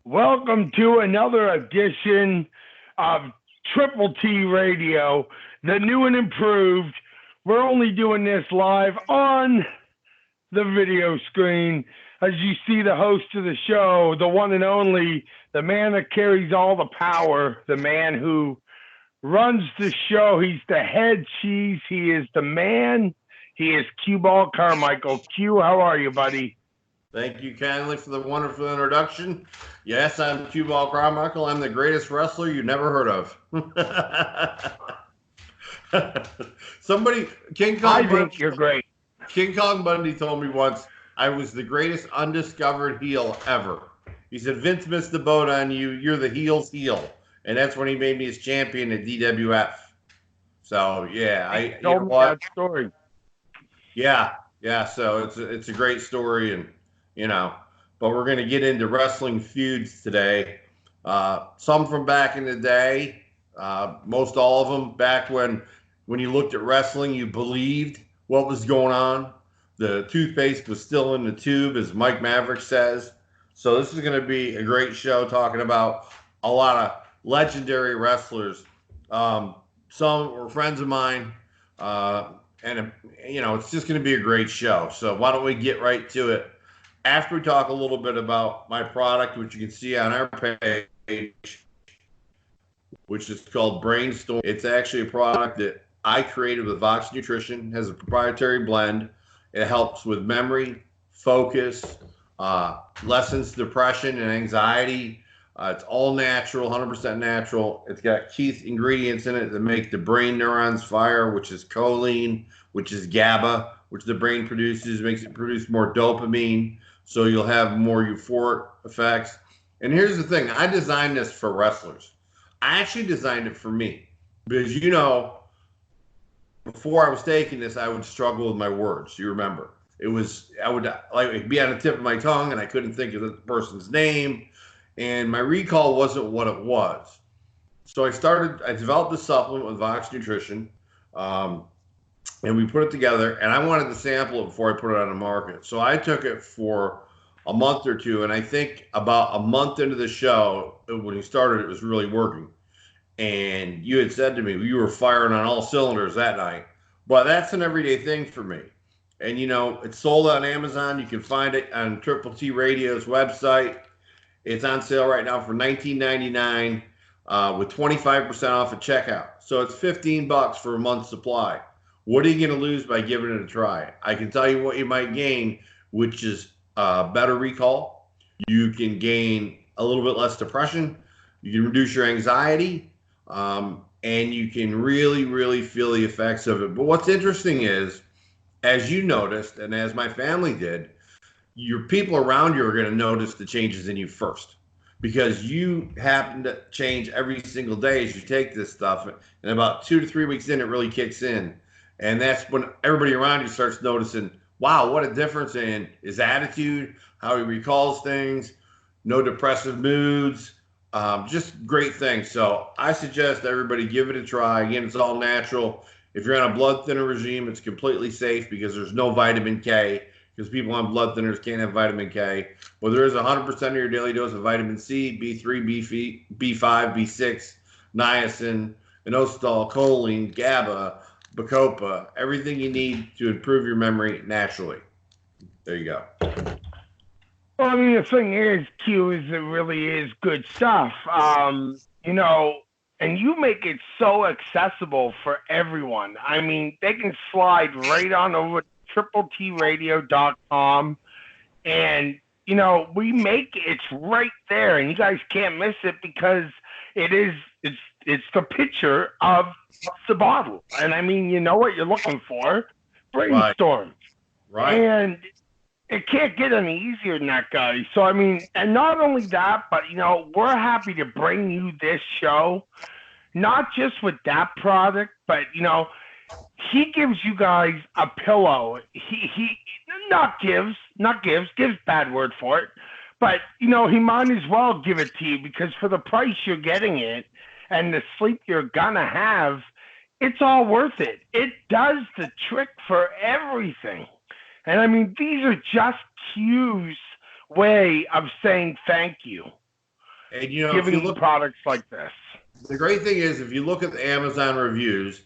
Welcome to another edition of Triple T Radio, the new and improved. We're only doing this live on the video screen. As you see the host of the show, the one and only, the man that carries all the power, the man who runs the show. He's the head cheese. He is the man. He is Cueball Carmichael. Q, how are you, buddy? Thank you kindly for the wonderful introduction. Yes, I'm Cueball Carmichael. I'm the greatest wrestler you never heard of. King Kong Bundy, you're great. King Kong Bundy told me once I was the greatest undiscovered heel ever. He said, Vince missed the boat on you. You're the heel's heel. And that's when he made me his champion at DWF. So, yeah. Told me that story. Yeah. So it's a great story. And, but we're going to get into wrestling feuds today. Some from back in the day, most all of them back when you looked at wrestling, you believed what was going on. The toothpaste was still in the tube, as Mike Maverick says. So this is going to be a great show talking about a lot of legendary wrestlers. Some were friends of mine, and it's just going to be a great show. So why don't we get right to it? After we talk a little bit about my product, which you can see on our page, which is called Brainstorm. It's actually a product that I created with Vox Nutrition. It has a proprietary blend. It helps with memory, focus, lessens depression and anxiety. It's all natural, 100% natural. It's got key ingredients in it that make the brain neurons fire, which is choline, which is GABA, which the brain produces, makes it produce more dopamine. So you'll have more euphoric effects. And here's the thing. I designed this for wrestlers. I actually designed it for me because, before I was taking this, I would struggle with my words. You remember, I would like be on the tip of my tongue and I couldn't think of the person's name, and my recall wasn't what it was. So I developed this supplement with Vox Nutrition, and we put it together, and I wanted to sample it before I put it on the market. So I took it for a month or two, and I think about a month into the show, when you started, it was really working. And you had said to me, you were firing on all cylinders that night. But that's an everyday thing for me. And, it's sold on Amazon. You can find it on Triple T Radio's website. It's on sale right now for $19.99 with 25% off at checkout. So it's $15 for a month's supply. What are you going to lose by giving it a try? I can tell you what you might gain, which is better recall. You can gain a little bit less depression. You can reduce your anxiety. And you can really, really feel the effects of it. But what's interesting is, as you noticed, and as my family did, your people around you are going to notice the changes in you first, because you happen to change every single day as you take this stuff. And about 2 to 3 weeks in, it really kicks in. And that's when everybody around you starts noticing, wow, what a difference in his attitude, how he recalls things, no depressive moods. Just great things. So I suggest everybody give it a try. Again, it's all natural. If you're on a blood thinner regime, it's completely safe because there's no vitamin K, because people on blood thinners can't have vitamin K. But there is 100% of your daily dose of vitamin C, B3, B5, B6, niacin, inositol, choline, GABA, bacopa, everything you need to improve your memory naturally. There you go. Well, I mean, the thing is, Q, is it really is good stuff. And you make it so accessible for everyone. I mean, they can slide right on over to TripleTRadio.com, and, we make it's right there, and you guys can't miss it because it's the picture of the bottle. And, I mean, you know what you're looking for. Brainstorm. Right. And it can't get any easier than that, guys. So, I mean, and not only that, but, we're happy to bring you this show, not just with that product, but, he gives you guys a pillow. He gives bad word for it, but, he might as well give it to you, because for the price you're getting it and the sleep you're going to have, it's all worth it. It does the trick for everything. And I mean, these are just Q's way of saying thank you. And, you know, if you giving look, products like this. the great thing is, if you look at the Amazon reviews,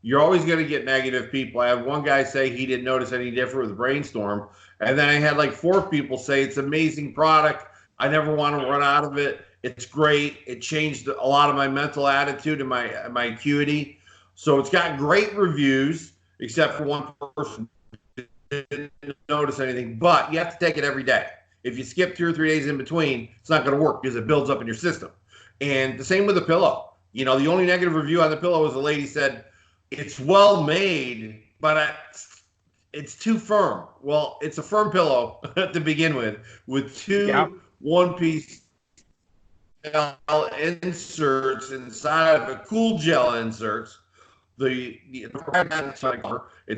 you're always going to get negative people. I had one guy say he didn't notice any different with Brainstorm. And then I had like 4 people say it's an amazing product. I never want to run out of it. It's great. It changed a lot of my mental attitude and my acuity. So it's got great reviews, except for one person didn't notice anything. But you have to take it every day. If you skip 2 or 3 days in between, it's not going to work because it builds up in your system. And the same with the pillow. You know, the only negative review on the pillow was the lady said, it's well made, but it's too firm. Well, it's a firm pillow to begin with 2 one-piece inserts inside of a cool gel inserts. It's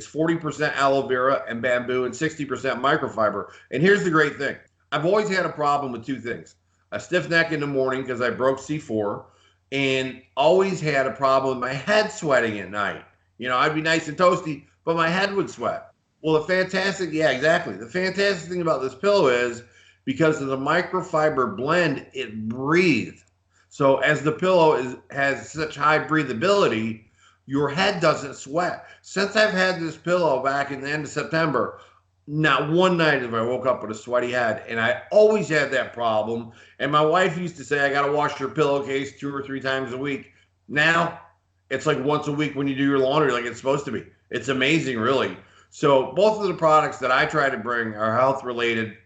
40% aloe vera and bamboo and 60% microfiber. And here's the great thing. I've always had a problem with 2 things. A stiff neck in the morning because I broke C4, and always had a problem with my head sweating at night. You know, I'd be nice and toasty, but my head would sweat. Well, the fantastic thing about this pillow is because of the microfiber blend, it breathes. So as the pillow has such high breathability, your head doesn't sweat. Since I've had this pillow back in the end of September, not one night have I woke up with a sweaty head, and I always had that problem. And my wife used to say, I got to wash your pillowcase 2 or 3 times a week. Now it's like once a week when you do your laundry, like it's supposed to be. It's amazing, really. So both of the products that I try to bring are health related.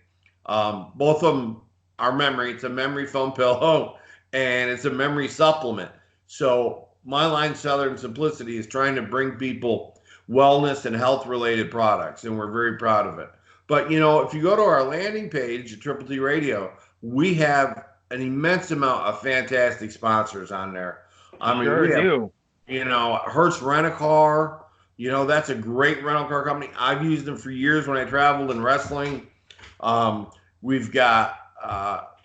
Both of them are memory. It's a memory foam pillow, and it's a memory supplement. So my line, Southern Simplicity, is trying to bring people wellness and health related products, and we're very proud of it. But you know, if you go to our landing page at Triple T Radio, we have an immense amount of fantastic sponsors on there. I mean, sure we have, do. you know, Hertz Rent-A-Car. You know, that's a great rental car company. I've used them for years when I traveled in wrestling. We've got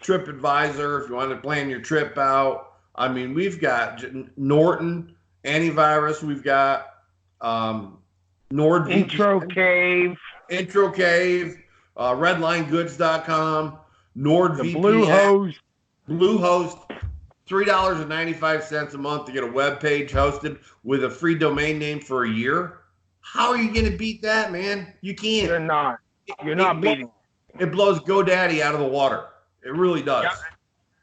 TripAdvisor if you want to plan your trip out. I mean, we've got Norton antivirus. We've got NordVPN, Intro Cave, RedlineGoods.com, NordVPN, Bluehost, $3.95 a month to get a web page hosted with a free domain name for a year. How are you going to beat that, man? You can't. You're not. You're not beating. It blows GoDaddy out of the water. It really does. Yeah.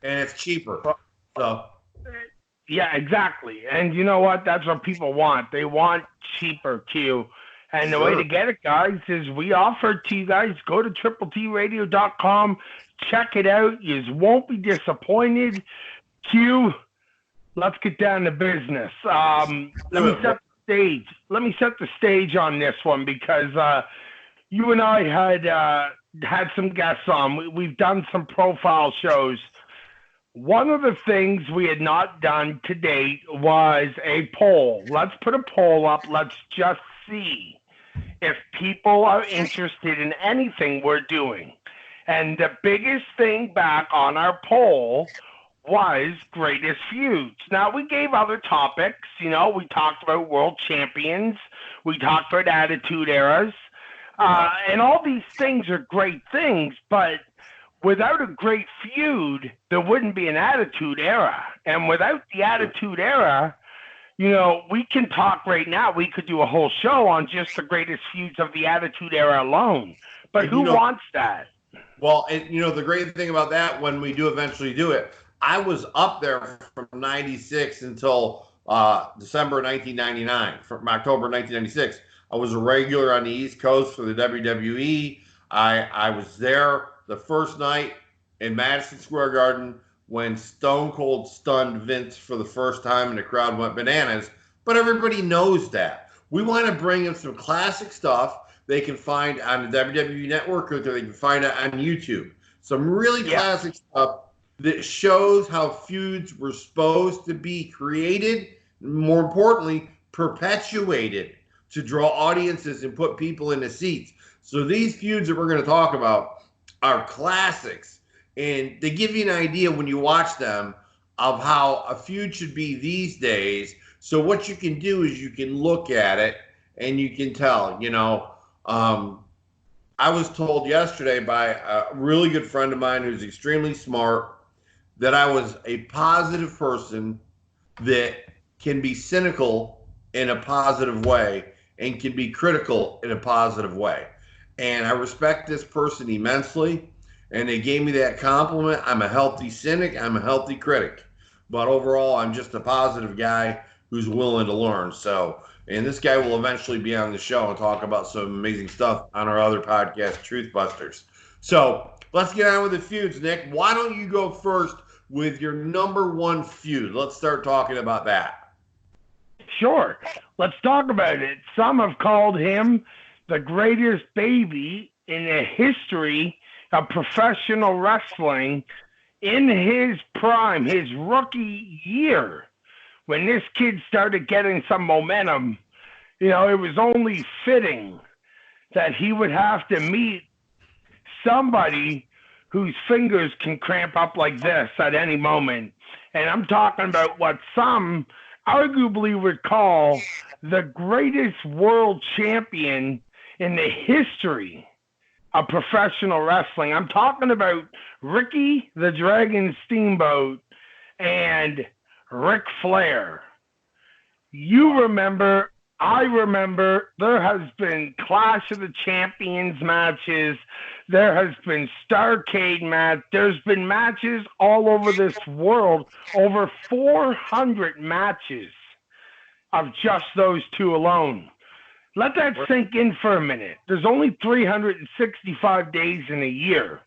And it's cheaper. So. Yeah, exactly. And you know what? That's what people want. They want cheaper, Q. And the way to get it, guys, is we offer it to you guys. Go to TripleTRadio.com. Check it out. You won't be disappointed. Q, let's get down to business. Let me set the stage. Let me set the stage on this one because you and I had some guests on. We've done some profile shows. One of the things we had not done to date was a poll. Let's put a poll up. Let's just see if people are interested in anything we're doing. And the biggest thing back on our poll was greatest feuds. Now, we gave other topics. You know, we talked about world champions. We talked about attitude eras. And all these things are great things, but without a great feud, there wouldn't be an attitude era. And without the attitude era, you know, we can talk right now. We could do a whole show on just the greatest feuds of the attitude era alone. But who wants that? Well, and you know, the great thing about that, when we do eventually do it, I was up there from 96 until December 1999, from October 1996. I was a regular on the East Coast for the WWE. I was there the first night in Madison Square Garden when Stone Cold stunned Vince for the first time and the crowd went bananas. But everybody knows that. We want to bring them some classic stuff they can find on the WWE Network or they can find it on YouTube. Some really classic stuff that shows how feuds were supposed to be created, more importantly, perpetuated to draw audiences and put people in the seats. So these feuds that we're going to talk about are classics, and they give you an idea when you watch them of how a feud should be these days. So what you can do is you can look at it and you can tell, you know, I was told yesterday by a really good friend of mine who's extremely smart that I was a positive person that can be cynical in a positive way and can be critical in a positive way. And I respect this person immensely. And they gave me that compliment. I'm a healthy cynic. I'm a healthy critic. But overall, I'm just a positive guy who's willing to learn. So, and this guy will eventually be on the show and talk about some amazing stuff on our other podcast, Truth Busters. So let's get on with the feuds, Nick. Why don't you go first with your number one feud? Let's start talking about that. Sure. Let's talk about it. Some have called him the greatest baby in the history of professional wrestling. In his prime, his rookie year, when this kid started getting some momentum, it was only fitting that he would have to meet somebody whose fingers can cramp up like this at any moment. And I'm talking about what some arguably would call the greatest world champion in the history of professional wrestling. I'm talking about Ricky the Dragon Steamboat and Ric Flair. You remember, I remember, there has been Clash of the Champions matches. There has been Starrcade match. There's been matches all over this world, over 400 matches of just those two alone. Let that sink in for a minute. There's only 365 days in a year,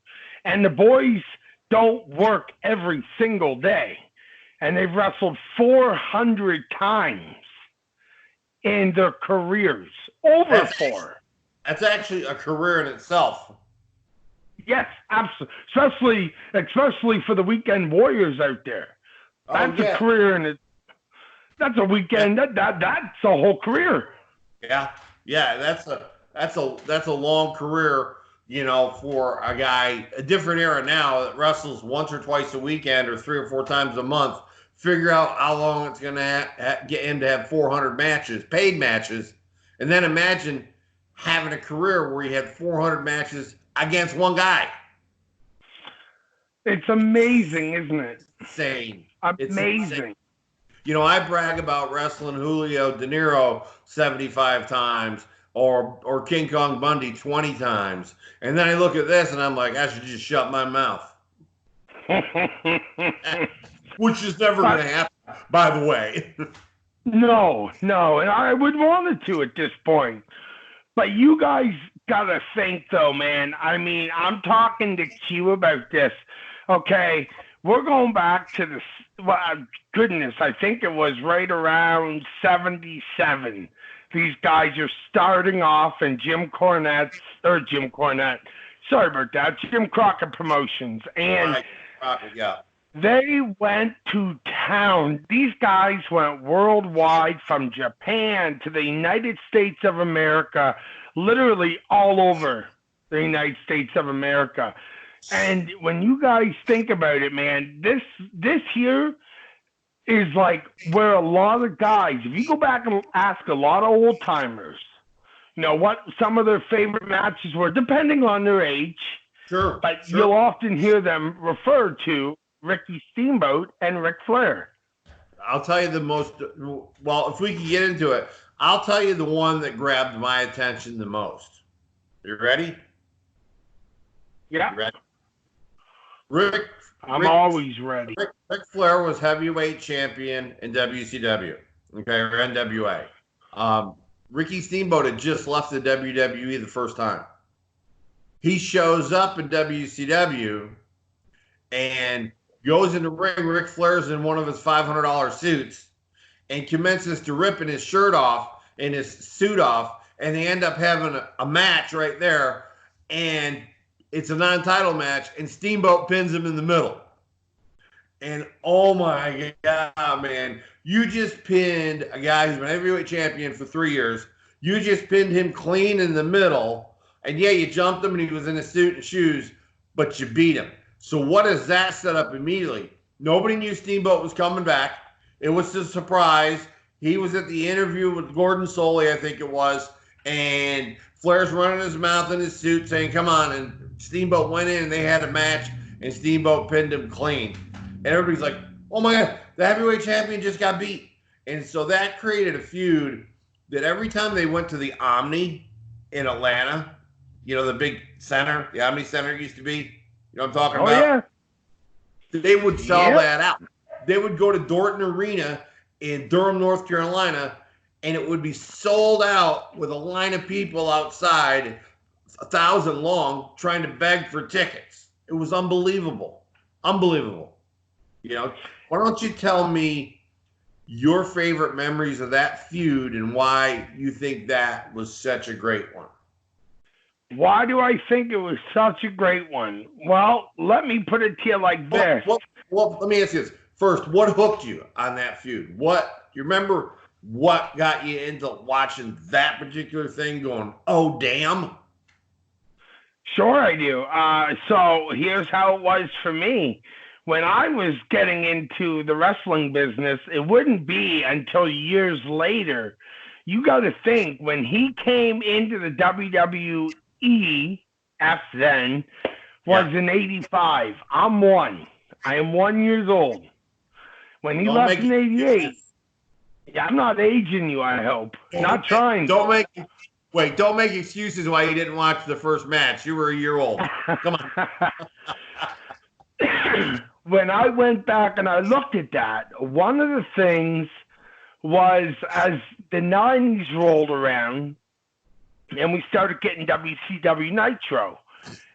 and the boys don't work every single day. And they've wrestled 400 times in their careers. Over four. That's actually a career in itself. Yes, absolutely. Especially for the weekend warriors out there. That's a career in it. That's a weekend. That's a whole career. Yeah, that's a long career, for a guy. A different era now that wrestles once or twice a weekend or 3 or 4 times a month. Figure out how long it's going to get him to have 400 matches, paid matches, and then imagine having a career where he had 400 matches against one guy. It's amazing, isn't it? Insane. Amazing. It's insane. I brag about wrestling Julio De Niro 75 times or King Kong Bundy 20 times. And then I look at this and I'm like, I should just shut my mouth. Which is never going to happen, by the way. No. And I would want it to at this point. But you guys got to think, though, man. I mean, I'm talking to Q about this. Okay, we're going back to the, goodness, I think it was right around 77. These guys are starting off in Jim Crockett Promotions. And right. Crockett, yeah. They went to town. These guys went worldwide, from Japan to the United States of America, literally all over the United States of America. And when you guys think about it, man, this here is like where a lot of guys, if you go back and ask a lot of old timers, what some of their favorite matches were, depending on their age. Sure. But you'll often hear them referred to Ricky Steamboat and Ric Flair. I'll tell you if we can get into it, I'll tell you the one that grabbed my attention the most. You ready? Yeah. You ready? I'm always ready. Ric Flair was heavyweight champion in WCW, okay, or NWA. Ricky Steamboat had just left the WWE the first time. He shows up in WCW and goes in the ring. Ric Flair's in one of his $500 suits and commences to ripping his shirt off and his suit off, and they end up having a match right there, and it's a non-title match, and Steamboat pins him in the middle. And oh my God, man, you just pinned a guy who's been heavyweight champion for 3 years. You just pinned him clean in the middle, and yeah, you jumped him and he was in a suit and shoes, but you beat him. So what does that set up immediately? Nobody knew Steamboat was coming back. It was a surprise. He was at the interview with Gordon Soley, I think it was, and Flair's running his mouth in his suit saying, come on, and Steamboat went in and they had a match, and Steamboat pinned him clean. and everybody's like, oh my God, the heavyweight champion just got beat. And so that created a feud that every time they went to the Omni in Atlanta, you know, the big center, the Omni Center used to be, you know what I'm talking about? Yeah. They would sell Yep. that out. They would go to Dorton Arena in Durham, North Carolina, and it would be sold out with a line of people outside, 1,000 long, trying to beg for tickets. It was unbelievable. Unbelievable. You know, why don't you tell me your favorite memories of that feud and why you think that was such a great one? Why do I think it was such a great one? Well, let me put it to you like this. Well, let me ask you this. First, what hooked you on that feud? What, you remember what got you into watching that particular thing going, oh, damn? Sure I do. So here's how it was for me. When I was getting into the wrestling business, it wouldn't be until years later. You got to think, when he came into the WWE, then, was in 85. I'm one. I am 1 year old. When he left in 88, yeah, I'm not aging you, I hope. Not trying. Don't make excuses why you didn't watch the first match. You were a year old. Come on. When I went back and I looked at that, one of the things was, as the 90s rolled around and we started getting WCW Nitro.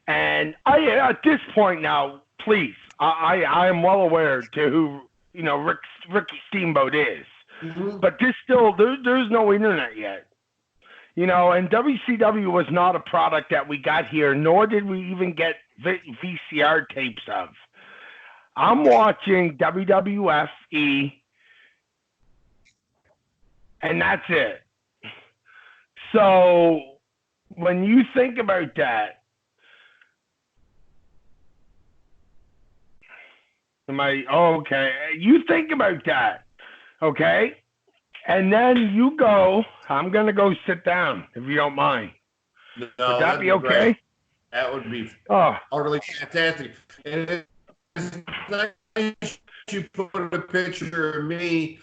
And at this point now, please, I am well aware to who, you know, Ricky Steamboat is. Mm-hmm. But there's no internet yet. You know, and WCW was not a product that we got here, nor did we even get VCR tapes of. I'm watching WWFE, and that's it. So when you think about that, okay. You think about that, okay? And then you go, I'm going to go sit down, if you don't mind. No, would that be okay? Great. That would be utterly fantastic. And it's nice you put a picture of me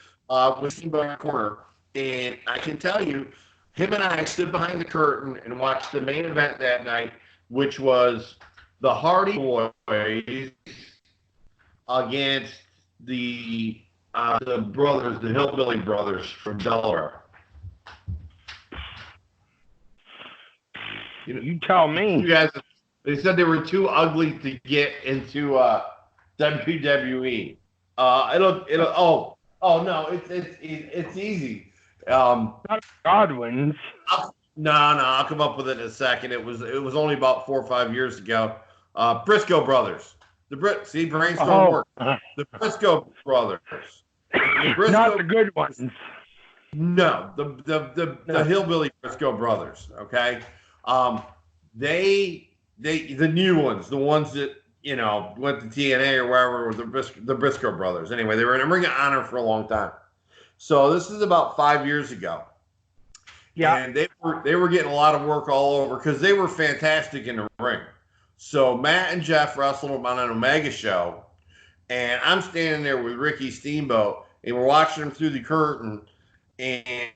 with Steamboat in the corner. And I can tell you, him and I stood behind the curtain and watched the main event that night, which was the Hardy Boys against the brothers, the Hillbilly Brothers from Delaware. You tell me. You guys, they said they were too ugly to get into WWE. No, it's easy. Not Godwin's. No, I'll come up with it in a second. It was only about 4 or 5 years ago. Briscoe Brothers. Brainstorm work. The Briscoe Brothers. Not the good ones. No, the Hillbilly Briscoe Brothers. Okay, they the new ones, the ones that, you know, went to TNA or wherever, were the Briscoe Brothers. Anyway, they were in Ring of Honor for a long time. So this is about 5 years ago. Yeah, and they were getting a lot of work all over because they were fantastic in the ring. So Matt and Jeff wrestled them on an Omega show, and I'm standing there with Ricky Steamboat, and we're watching them through the curtain, and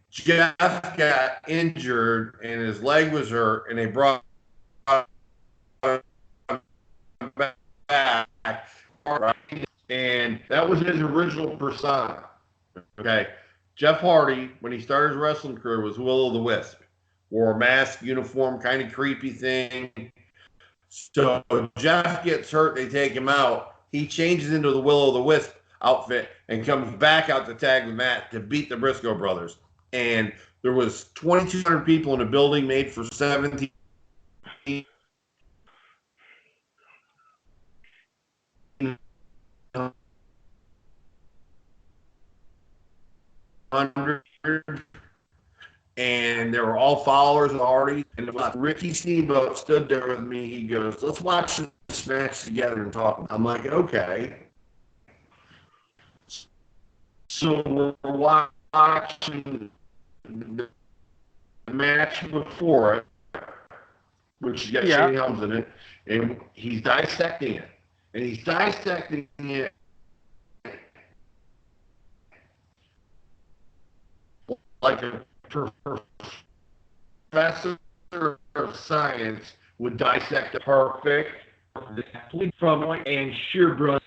Jeff got injured, and his leg was hurt, and they brought him back, and that was his original persona. Okay. Jeff Hardy, when he started his wrestling career, was Will-O-the-Wisp. Wore a mask, uniform, kind of creepy thing. So Jeff gets hurt, they take him out. He changes into the Will-O-the-Wisp outfit and comes back out to tag with Matt to beat the Briscoe Brothers. And there was 2,200 people in a building made for 17. And they were all followers of Hardy. And Ricky Steamboat stood there with me. He goes, let's watch this match together and talk. I'm like, okay. So we're watching the match before it. which has got Shane Helms in it, and he's dissecting it. And he's dissecting it like a professor of science would dissect a perfect from and sheer brush.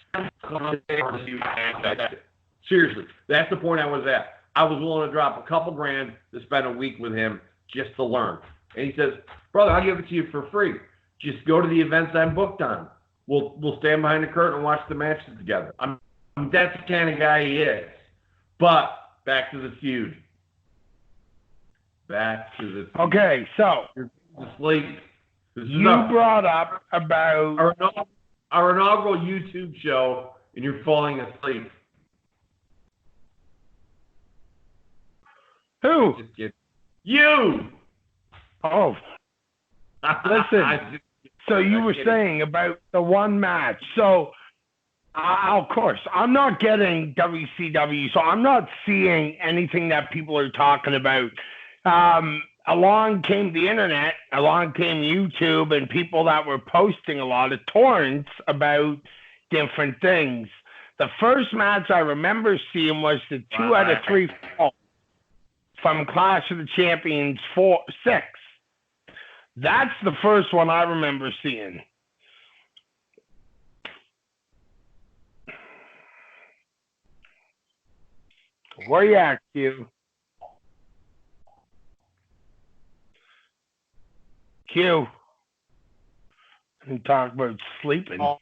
Seriously, that's the point I was at. I was willing to drop a couple grand to spend a week with him just to learn. And he says, brother, I'll give it to you for free. Just go to the events I'm booked on. We'll stand behind the curtain and watch the matches together. That's the kind of guy he is. But back to the feud. Okay, so you brought up about our inaugural YouTube show, and you're falling asleep. Who? Just kidding. You. Oh, listen. So you were saying about the one match. So, of course, I'm not getting WCW, so I'm not seeing anything that people are talking about. Along came the internet, along came YouTube, and people that were posting a lot of torrents about different things. The first match I remember seeing was the 2 out of 3 fall from Clash of the Champions 6. That's the first one I remember seeing. Where you at, Q? Q. And talk about sleeping. Oh.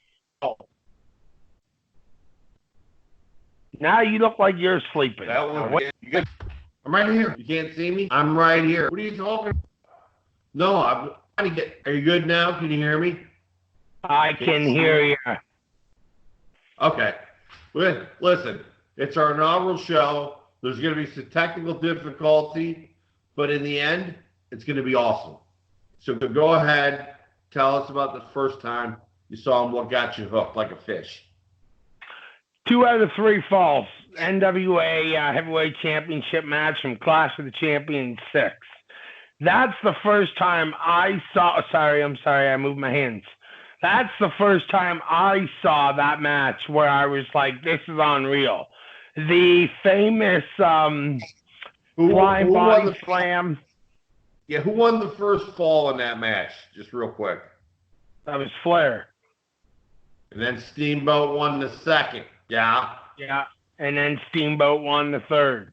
Now you look like you're sleeping. I'm right here. You can't see me? I'm right here. What are you talking about? No, I'm trying to get. Are you good now? Can you hear me? I can hear you. Okay. Listen, it's our inaugural show. There's going to be some technical difficulty, but in the end, it's going to be awesome. So go ahead, tell us about the first time you saw him, what got you hooked like a fish. 2 out of 3 falls. NWA Heavyweight Championship match from Clash of the Champions 6. That's the first time I saw. Sorry, I moved my hands. That's the first time I saw that match where I was like, this is unreal. The famous flying body slam. Yeah, who won the first fall in that match? Just real quick. That was Flair. And then Steamboat won the second. Yeah. Yeah. And then Steamboat won the third.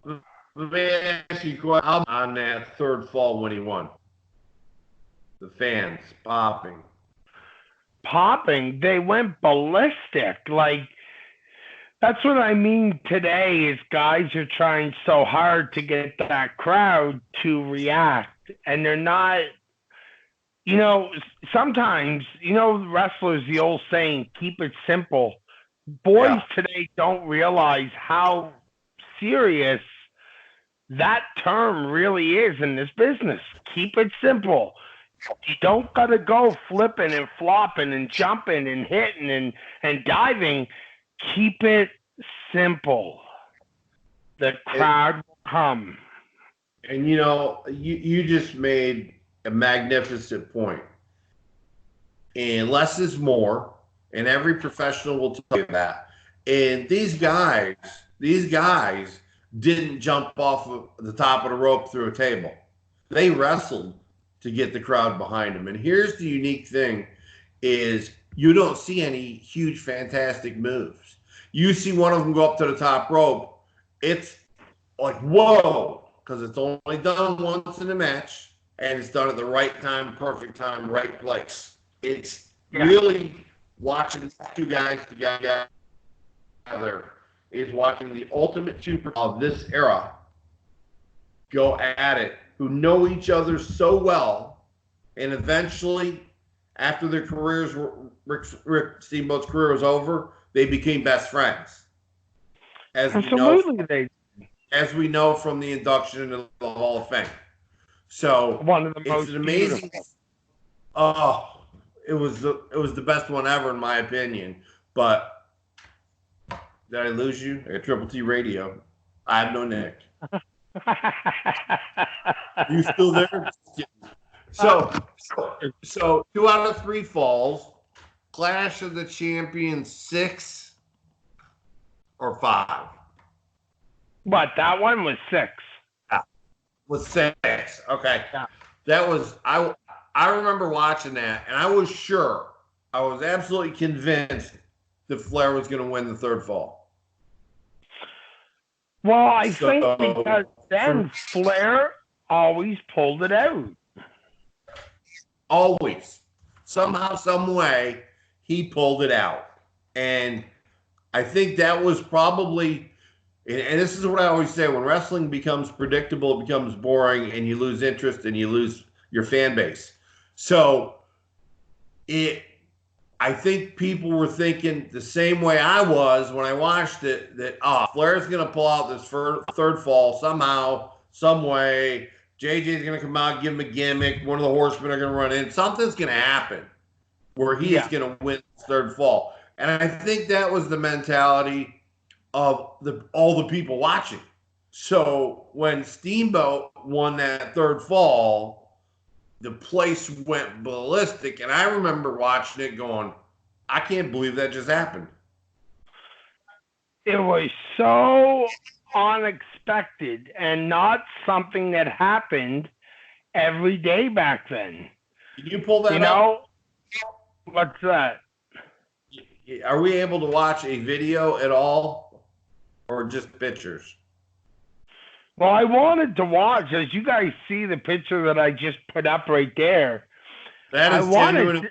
Let me ask you a question on that third fall when he won. The fans popping. They went ballistic. Like, that's what I mean today is guys are trying so hard to get that crowd to react. And they're not, sometimes, wrestlers, the old saying, keep it simple. Boys today don't realize how serious that term really is in this business. Keep it simple. You don't got to go flipping and flopping and jumping and hitting and diving. Keep it simple. The crowd will come. And, you just made a magnificent point. And less is more. And every professional will tell you that. And these guys didn't jump off of the top of the rope through a table. They wrestled to get the crowd behind them. And here's the unique thing is you don't see any huge, fantastic moves. You see one of them go up to the top rope. It's like, whoa, because it's only done once in a match, and it's done at the right time, perfect time, right place. It's really watching two guys together is watching the ultimate super of this era go at it, who know each other so well, and eventually, after their careers, Rick Steamboat's career was over, they became best friends. As we know from the induction into the Hall of Fame. So one of the most amazing. Beautiful. Oh, it was the best one ever in my opinion. But did I lose you? I got Triple T Radio. I have no Nick. Are you still there? So 2 out of 3 falls. Clash of the Champions 6 or 5? What, that one was 6. Was 6. Okay. Yeah. That was I remember watching that, and I was sure, I was absolutely convinced that Flair was going to win the 3rd fall. Well, I think because then Flair always pulled it out. Always. Somehow, some way, he pulled it out. And I think that was probably, and this is what I always say, when wrestling becomes predictable, it becomes boring, and you lose interest and you lose your fan base. So I think people were thinking the same way I was when I watched it, that Flair's going to pull out this 3rd fall somehow, some way. JJ's going to come out, give him a gimmick. One of the horsemen are going to run in. Something's going to happen where he's going to win this 3rd fall. And I think that was the mentality of all the people watching. So when Steamboat won that 3rd fall, the place went ballistic. And I remember watching it going, I can't believe that just happened. It was so unexpected and not something that happened every day back then. Can you pull that You up? know? What's that? Are we able to watch a video at all or just pictures? Well, I wanted to watch, as you guys see the picture that I just put up right there. That is genuine.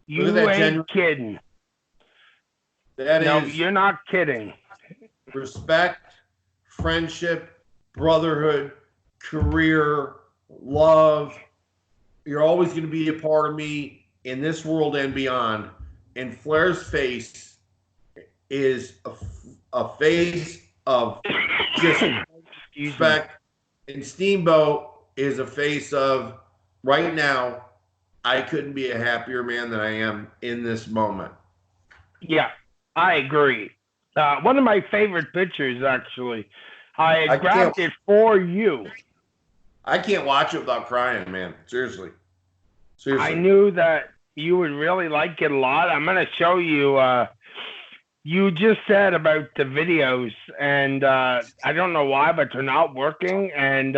You ain't kidding. No, you're not kidding. Respect, friendship, brotherhood, career, love. You're always going to be a part of me in this world and beyond. And Flair's face is a face of just respect. And Steamboat is a face of, right now, I couldn't be a happier man than I am in this moment. Yeah, I agree. One of my favorite pictures, actually. I grabbed it for you. I can't watch it without crying, man. Seriously. I knew that you would really like it a lot. I'm going to show you. You just said about the videos, and I don't know why, but they're not working. And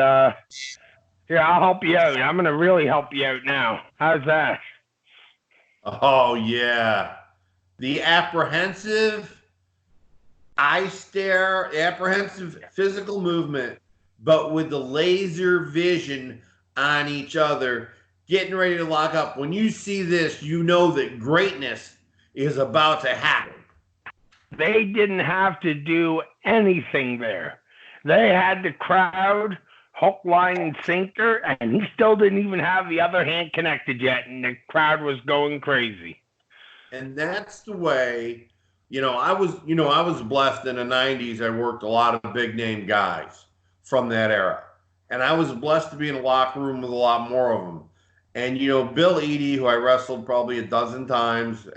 here, I'll help you out. I'm going to really help you out now. How's that? Oh, yeah. The apprehensive eye stare, apprehensive physical movement, but with the laser vision on each other, getting ready to lock up. When you see this, you know that greatness is about to happen. They didn't have to do anything there. They had the crowd hook, line, and sinker, and he still didn't even have the other hand connected yet, and the crowd was going crazy. And that's the way, I was blessed in the 90s. I worked a lot of big name guys from that era. And I was blessed to be in a locker room with a lot more of them. And, Bill Eadie, who I wrestled probably a dozen times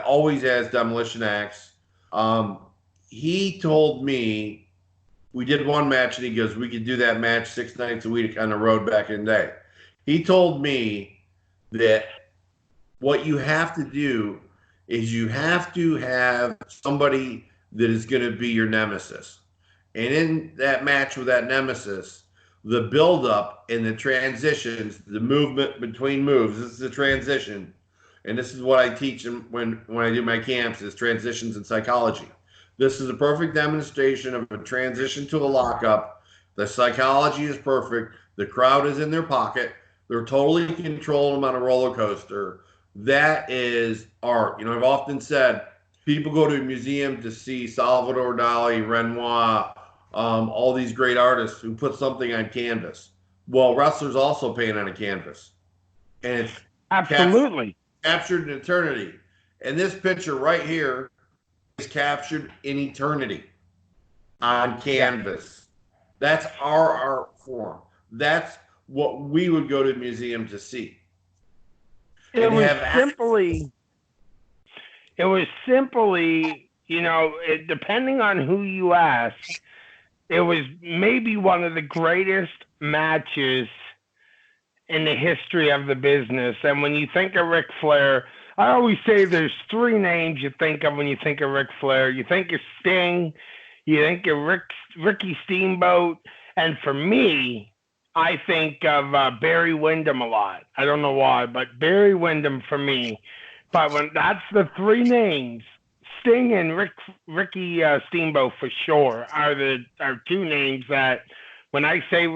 always as Demolition Axe, he told me, we did one match and he goes, we could do that match 6 nights a week on the road back in the day. He told me that what you have to do is you have to have somebody that is going to be your nemesis. And in that match with that nemesis, the build-up and the transitions, the movement between moves, this is a transition. And this is what I teach them when I do my camps, is transitions in psychology. This is a perfect demonstration of a transition to a lockup. The psychology is perfect. The crowd is in their pocket. They're totally controlling them on a roller coaster. That is art. I've often said people go to a museum to see Salvador Dali, Renoir, all these great artists who put something on canvas. Well, wrestlers also paint on a canvas. And it's absolutely captured in eternity. And this picture right here is captured in eternity on canvas. That's our art form. That's what we would go to a museum to see. It was simply, depending on who you ask, it was maybe one of the greatest matches in the history of the business. And when you think of Ric Flair, I always say there's three names you think of when you think of Ric Flair. You think of Sting, you think of Ricky Steamboat, and for me, I think of Barry Windham a lot. I don't know why, but Barry Windham for me. But when that's the three names, Sting and Ricky Steamboat for sure are two names that when I say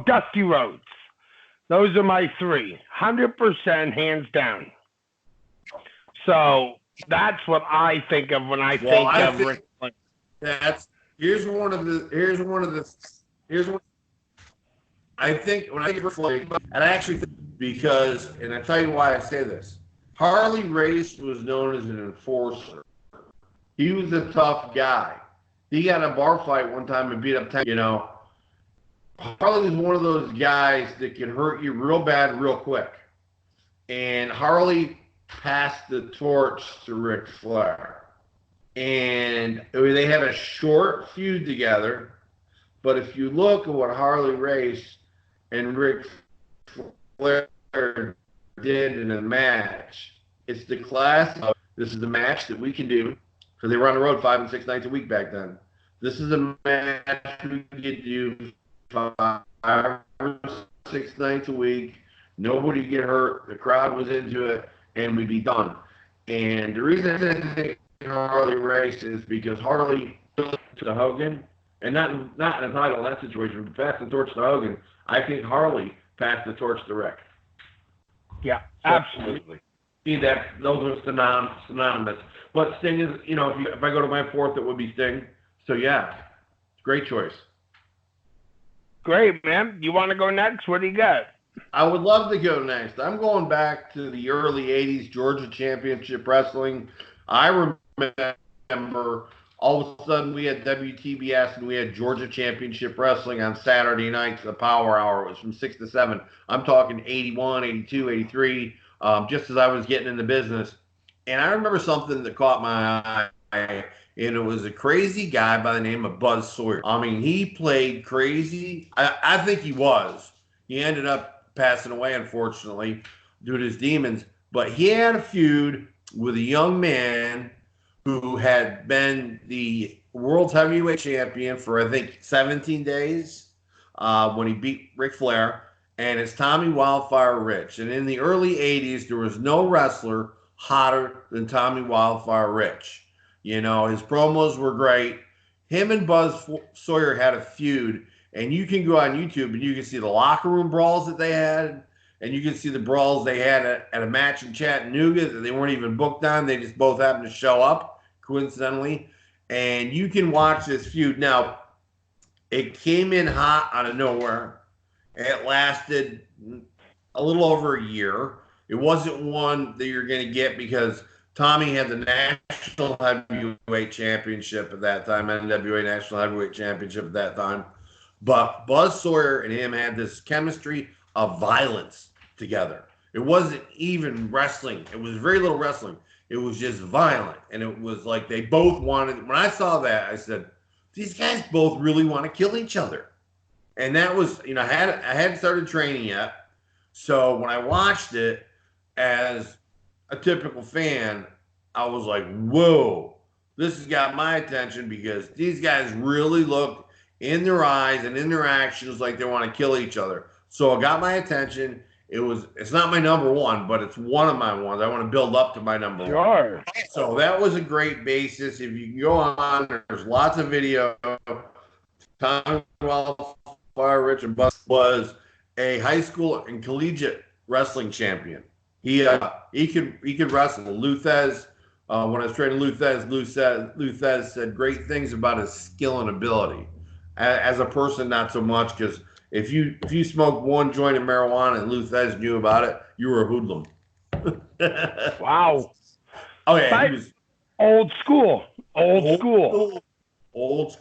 Dusty Rhodes. Those are my three, 100% hands down. So that's what I think of when I think of Ric Flair. Here's one I think when I think of Ric Flair, and I actually think because, and I tell you why I say this. Harley Race was known as an enforcer. He was a tough guy. He got in a bar fight one time and beat up 10, Harley was one of those guys that can hurt you real bad real quick. And Harley passed the torch to Ric Flair. And they had a short feud together. But if you look at what Harley Race and Ric Flair did in a match, it's the class of, this is the match that we can do. Because they were on the road 5 and 6 nights a week back then. This is a match we get to do 5 or 6 nights a week. Nobody get hurt. The crowd was into it, and we'd be done. And the reason I think Harley Race is because Harley to Hogan, and not in a title in that situation, but passed the torch to Hogan. I think Harley passed the torch to Rick. Yeah, absolutely. See that those are synonymous. But Sting is, if I go to my fourth, it would be Sting. So yeah, great choice. Great, man. You want to go next? What do you got? I would love to go next. I'm going back to the early 80s Georgia Championship Wrestling. I remember all of a sudden we had WTBS and we had Georgia Championship Wrestling on Saturday nights, the Power Hour. It was from 6 to 7. I'm talking 81, 82, 83, just as I was getting into business. And I remember something that caught my eye, and it was a crazy guy by the name of Buzz Sawyer. I mean, he played crazy. I think he was. He ended up passing away, unfortunately, due to his demons. But he had a feud with a young man who had been the world's heavyweight champion for, I think, 17 days when he beat Ric Flair. And it's Tommy Wildfire Rich. And in the early 80s, there was no wrestler hotter than Tommy Wildfire Rich. His promos were great. Him and Buzz Sawyer had a feud, and you can go on YouTube and you can see the locker room brawls that they had, and you can see the brawls they had at a match in Chattanooga that they weren't even booked on. They just both happened to show up, coincidentally. And you can watch this feud. Now, it came in hot out of nowhere. It lasted a little over a year. It wasn't one that you're going to get because Tommy had the National Heavyweight Championship at that time, NWA National Heavyweight Championship at that time. But Buzz Sawyer and him had this chemistry of violence together. It wasn't even wrestling. It was very little wrestling. It was just violent. And it was like they both wanted, when I saw that, I said, these guys both really want to kill each other. And that was, I hadn't started training yet. So when I watched it, as a typical fan, I was like, whoa, this has got my attention because these guys really look in their eyes and in their actions like they want to kill each other. So it got my attention. It's not my number one, but it's one of my ones. I want to build up to my number one. So that was a great basis. If you can go on, there's lots of video. Tommy Wildfire Rich and Buzz was a high school and collegiate wrestling champion. He could wrestle. Luthez, when I was training Luthez said great things about his skill and ability. As a person, not so much, because if you smoked one joint of marijuana and Luthez knew about it, you were a hoodlum. Wow. Oh yeah, he was old school. Old school.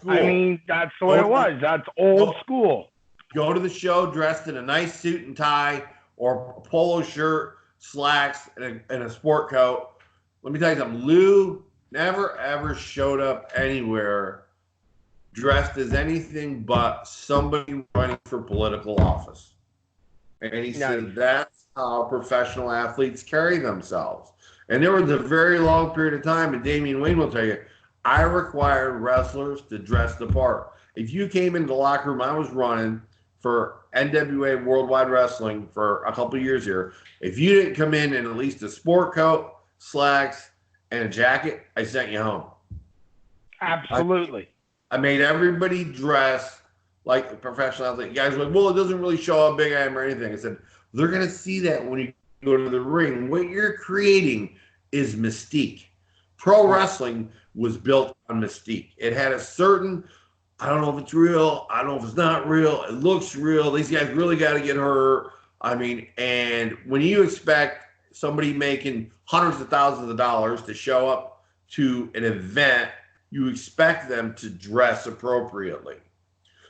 I mean, that's the way it was. That's old school. Go to the show dressed in a nice suit and tie or a polo shirt, slacks, and a sport coat. Let me tell you something. Lou never, ever showed up anywhere dressed as anything but somebody running for political office. And he said that's how professional athletes carry themselves. And there was a very long period of time, and Damian Wayne will tell you, I required wrestlers to dress the part. If you came into the locker room, I was running for NWA Worldwide Wrestling for a couple of years here. If you didn't come in at least a sport coat, slacks, and a jacket, I sent you home. Absolutely. I made everybody dress like a professional athlete. Guys were like, well, it doesn't really show how big I am or anything. I said, they're going to see that when you go to the ring. What you're creating is mystique. Pro wrestling was built on mystique. It had a certain, I don't know if it's real. I don't know if it's not real. It looks real. These guys really got to get hurt. I mean, and when you expect somebody making hundreds of thousands of dollars to show up to an event, you expect them to dress appropriately.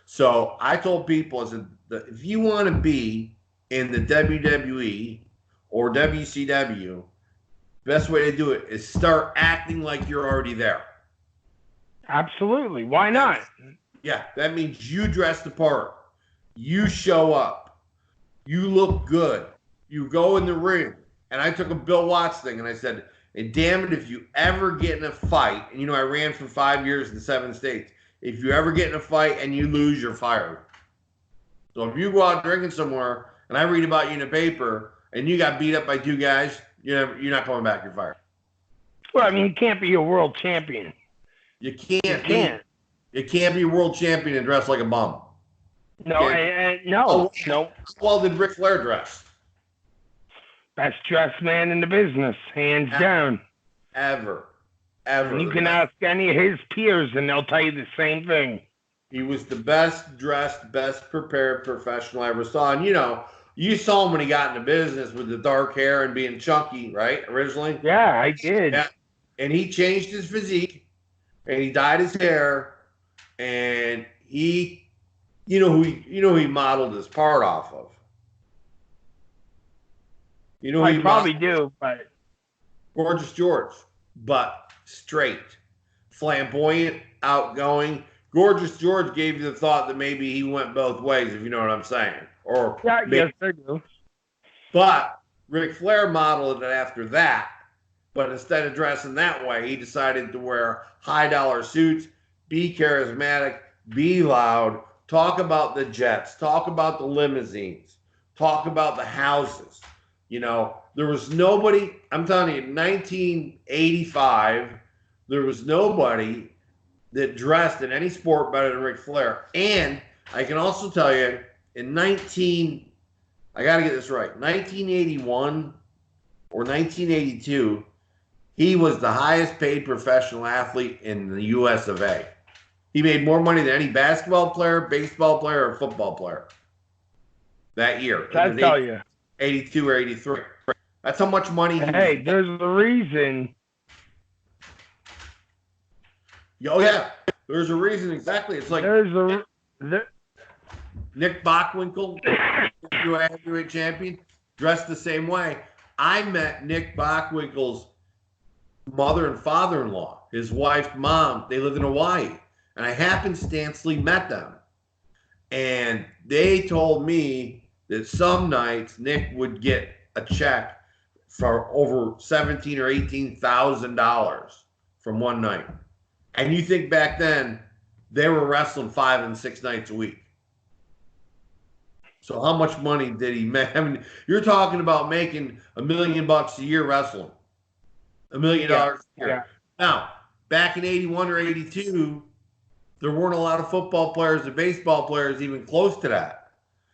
So I told people, I said, if you want to be in the WWE or WCW, best way to do it is start acting like you're already there. Absolutely. Why not? Yeah, that means you dress the part. You show up. You look good. You go in the ring. And I took a Bill Watts thing and I said, and damn it, if you ever get in a fight, and you know I ran for 5 years in 7 states, if you ever get in a fight and you lose, you're fired. So if you go out drinking somewhere and I read about you in a paper and you got beat up by 2 guys, you're not coming back, you're fired. Well, I mean, you can't be a world champion. You can't be a world champion and dress like a bum. No. How well did Ric Flair dress? Best dressed man in the business, hands down. Ever. And you can ask any of his peers and they'll tell you the same thing. He was the best dressed, best prepared professional I ever saw. And, you know, you saw him when he got into business with the dark hair and being chunky, right, originally? Yeah, I did. Yeah. And he changed his physique, and he dyed his hair, and he, you know who he modeled his part off of. You know, I probably do, but Gorgeous George, but straight, flamboyant, outgoing. Gorgeous George gave you the thought that maybe he went both ways, if you know what I'm saying. Or yeah, yes, I do. But Ric Flair modeled it after that. But instead of dressing that way, he decided to wear high-dollar suits, be charismatic, be loud, talk about the jets, talk about the limousines, talk about the houses. You know, there was nobody, I'm telling you, in 1985, there was nobody that dressed in any sport better than Ric Flair. And I can also tell you, in I got to get this right, 1981 or 1982, he was the highest paid professional athlete in the US of A. He made more money than any basketball player, baseball player, or football player that year. I tell you. 82 or 83. That's how much money he Hey, there's a reason. Oh, yeah. There's a reason, exactly. It's like Nick Bockwinkel, heavyweight champion, dressed the same way. I met Nick Bockwinkel's mother and father-in-law, his wife's mom. They lived in Hawaii. And I happenstancely met them. And they told me that some nights Nick would get a check for over $17,000 or $18,000 from one night. And you think back then, they were wrestling 5 and 6 nights a week. So how much money did he make? I mean, you're talking about making $1 million a year wrestling. $1 million a year. Yeah. Now, back in 81 or 82, there weren't a lot of football players and baseball players even close to that.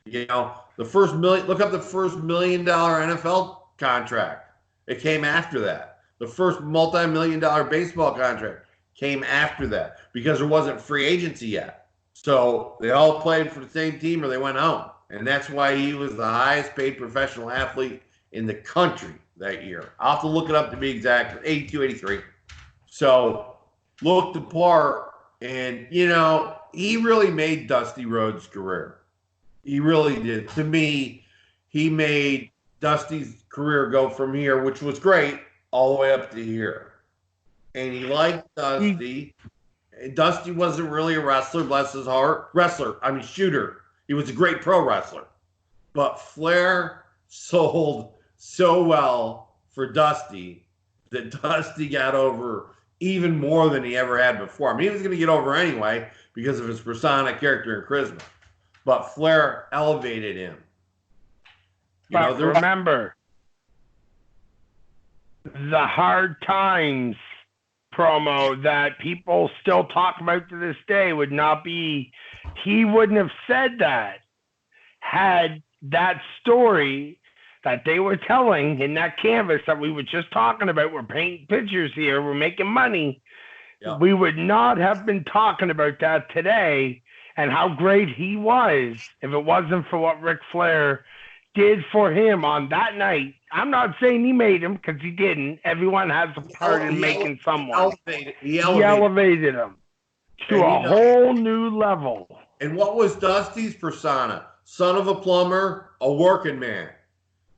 You know, look up the first $1 million NFL contract. It came after that. The first multi-million-dollar baseball contract came after that because there wasn't free agency yet. So they all played for the same team or they went home. And that's why he was the highest paid professional athlete in the country that year. I'll have to look it up to be exact, 82, 83. So looked the part, and, you know, he really made Dusty Rhodes' career. He really did. To me, he made Dusty's career go from here, which was great, all the way up to here. And he liked Dusty. Dusty wasn't really a wrestler, bless his heart. Shooter. He was a great pro wrestler. But Flair sold so well for Dusty that Dusty got over even more than he ever had before. I mean, he was going to get over anyway because of his persona, character, and charisma. But Flair elevated him. But remember, the Hard Times promo that people still talk about to this day would not be, he wouldn't have said that had that story that they were telling in that canvas that we were just talking about. We're painting pictures here. We're making money. Yeah. We would not have been talking about that today and how great he was if it wasn't for what Ric Flair did for him on that night. I'm not saying he made him because he didn't. Everyone has a part in making someone. He elevated him to a whole new level. And what was Dusty's persona? Son of a plumber, a working man.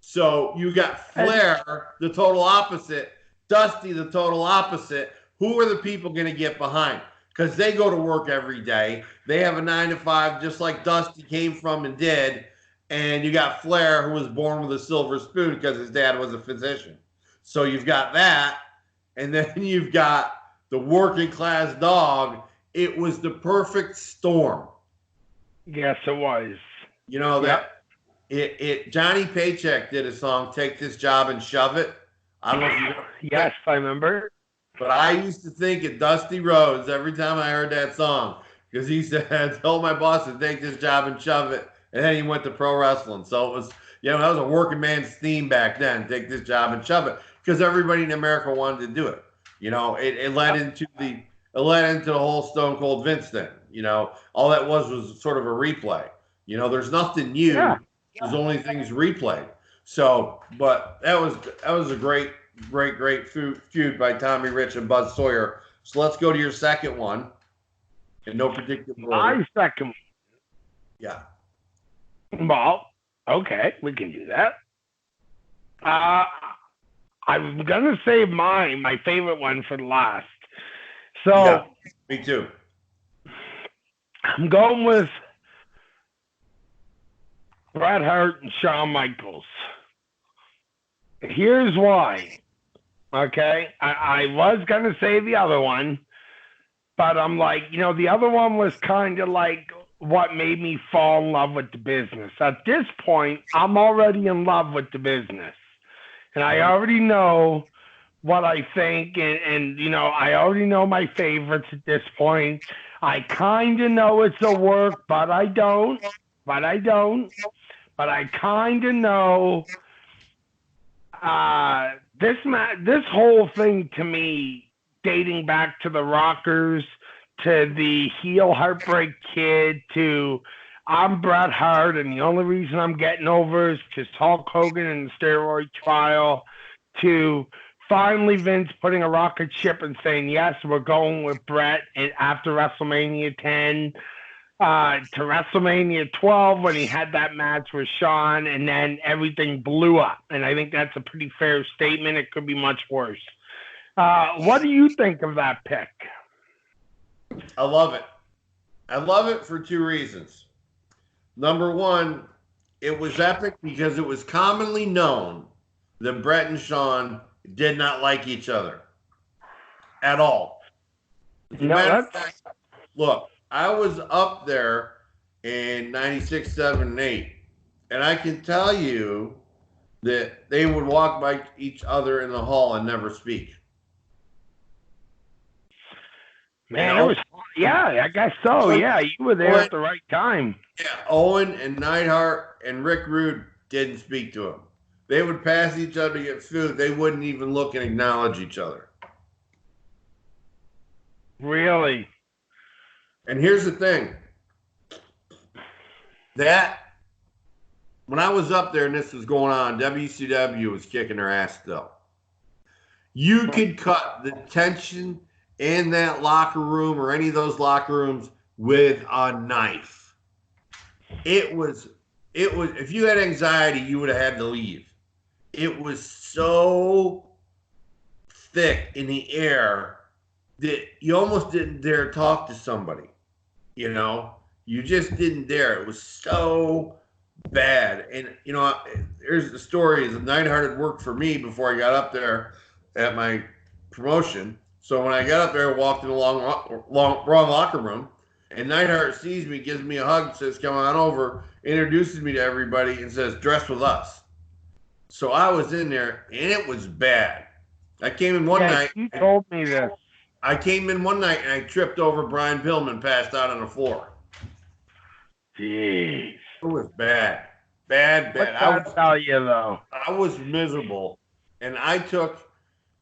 So you got Flair, the total opposite. Dusty, the total opposite. Who are the people going to get behind? Because they go to work every day. They have a 9-to-5 just like Dusty came from and did. And you got Flair, who was born with a silver spoon because his dad was a physician. So you've got that. And then you've got the working class dog. It was the perfect storm. Yes, it was. You know, that Johnny Paycheck did a song, Take This Job and Shove It. I don't know if you know. Yes, I remember. But I used to think of Dusty Rhodes every time I heard that song because he said, tell my boss to take this job and shove it. And then he went to pro wrestling. So it was, that was a working man's theme back then, take this job and shove it, because everybody in America wanted to do it. It led into the whole Stone Cold Vince thing. All that was sort of a replay. There's nothing new. Yeah. There's only things replayed. So, but that was a great feud by Tommy Rich and Buzz Sawyer. So let's go to your second one in no particular order. My second one. Yeah. Well, okay, we can do that. I'm gonna save my favorite one for the last. So yeah, me too. I'm going with Bret Hart and Shawn Michaels. Here's why. Okay, I was gonna say the other one, but I'm like, the other one was kind of like what made me fall in love with the business. At this point, I'm already in love with the business. And I already know what I think, and I already know my favorites at this point. I kind of know it's a work, but I don't. But I kind of know this whole thing to me, dating back to the Rockers, to the heel Heartbreak Kid, to I'm Bret Hart, and the only reason I'm getting over is because Hulk Hogan and the steroid trial, to finally Vince putting a rocket ship and saying, yes, we're going with Bret after WrestleMania 10, to WrestleMania 12 when he had that match with Shawn, and then everything blew up. And I think that's a pretty fair statement. It could be much worse. What do you think of that pick? I love it. I love it for two reasons. Number one, it was epic because it was commonly known that Bret and Shawn did not like each other at all. Look, I was up there in 96, 7, and 8, and I can tell you that they would walk by each other in the hall and never speak. Man, it was, I guess so. Yeah, you were there at the right time. Yeah, Owen and Neidhart and Rick Rude didn't speak to him. They would pass each other to get food. They wouldn't even look and acknowledge each other. Really? And here's the thing. That, when I was up there and this was going on, WCW was kicking their ass still. You could cut the tension in that locker room or any of those locker rooms with a knife. It was, if you had anxiety, you would have had to leave. It was so thick in the air that you almost didn't dare talk to somebody. You know, you just didn't dare. It was so bad. And here's the story: is Neidhart had worked for me before I got up there at my promotion. So when I got up there, I walked in the wrong locker room, and Neidhart sees me, gives me a hug, says, "Come on over," introduces me to everybody, and says, "Dress with us." So I was in there, and it was bad. I came in one night. You told me this. I came in one night, and I tripped over Brian Pillman, passed out on the floor. Jeez. It was bad. Bad. I'll tell you, though. I was miserable. And I took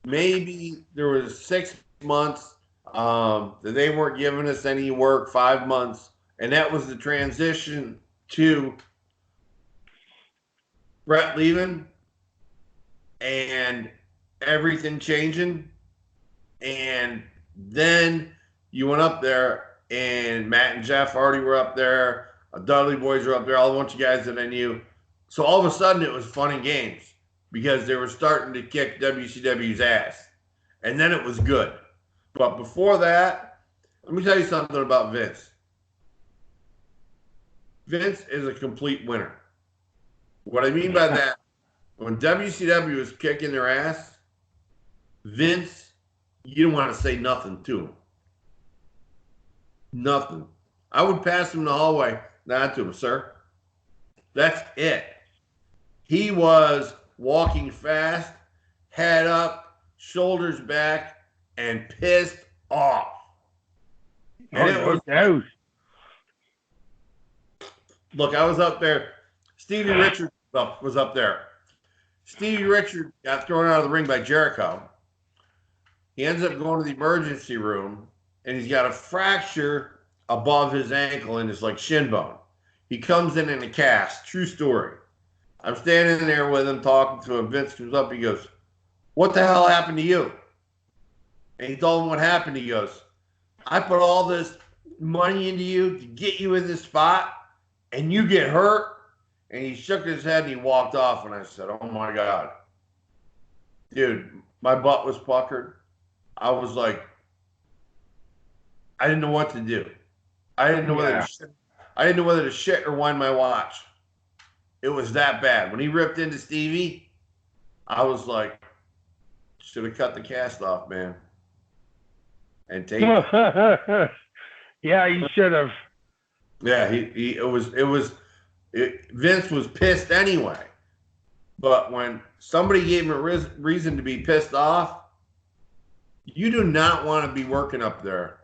maybe there was 6 months that they weren't giving us any work, 5 months. And that was the transition to Brett leaving and everything changing. And then you went up there, and Matt and Jeff already were up there. Dudley boys were up there, all a bunch of guys that I knew. So all of a sudden it was fun and games because they were starting to kick WCW's ass. And then it was good. But before that, let me tell you something about Vince. Vince is a complete winner. What I mean by that, when WCW was kicking their ass, Vince, you don't want to say nothing to him. Nothing. I would pass him in the hallway. Not to him, sir. That's it. He was walking fast, head up, shoulders back, and pissed off. And it was out. Look, I was up there. Stevie Richards was up there. Stevie Richards got thrown out of the ring by Jericho. He ends up going to the emergency room, and he's got a fracture above his ankle and his shin bone. He comes in a cast. True story. I'm standing there with him, talking to him. Vince comes up. He goes, "What the hell happened to you?" And he told him what happened. He goes, "I put all this money into you to get you in this spot, and you get hurt." And he shook his head and he walked off. And I said, "Oh my God, dude, my butt was puckered." I was like, I didn't know what to do. I didn't know whether to shit or wind my watch. It was that bad. When he ripped into Stevie, I was like, should have cut the cast off, man. And take it. Yeah, you should have. Yeah, Vince was pissed anyway. But when somebody gave him a reason to be pissed off, you do not want to be working up there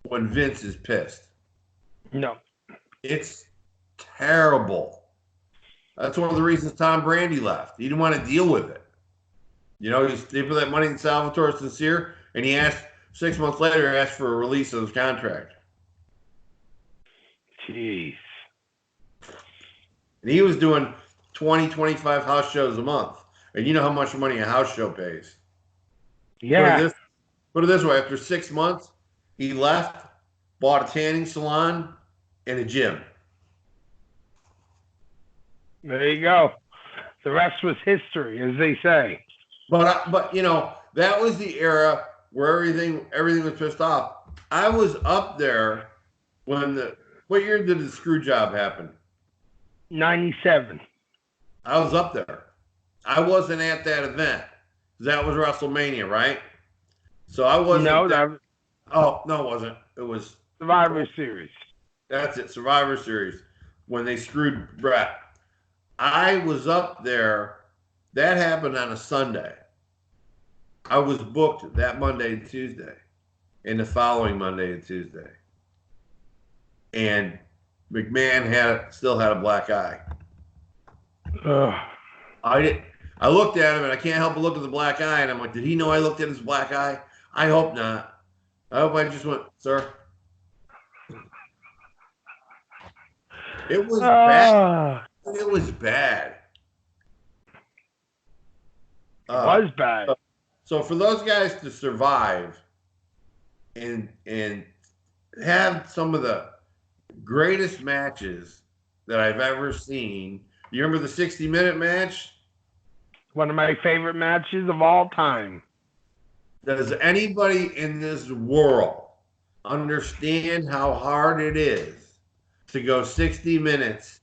when Vince is pissed. No. It's terrible. That's one of the reasons Tom Brady left. He didn't want to deal with it. They put that money in Salvatore Sincere, and he asked 6 months later, asked for a release of his contract. Jeez. And he was doing 20, 25 house shows a month. And you know how much money a house show pays. Yeah. Put it this way. After 6 months, he left, bought a tanning salon and a gym. There you go. The rest was history, as they say. But that was the era where everything was pissed off. I was up there when what year did the screw job happen? 97. I was up there. I wasn't at that event. That was WrestleMania, right? So I wasn't. No, oh no, it wasn't. It was Survivor Series. That's it, Survivor Series. When they screwed Brett, I was up there. That happened on a Sunday. I was booked that Monday and Tuesday, and the following Monday and Tuesday. And McMahon still had a black eye. I looked at him, and I can't help but look at the black eye, and I'm like, did he know I looked at his black eye? I hope not. I hope I just went, sir. It was bad. It was bad. It was bad. So for those guys to survive and have some of the greatest matches that I've ever seen. You remember the 60-minute match? One of my favorite matches of all time. Does anybody in this world understand how hard it is to go 60 minutes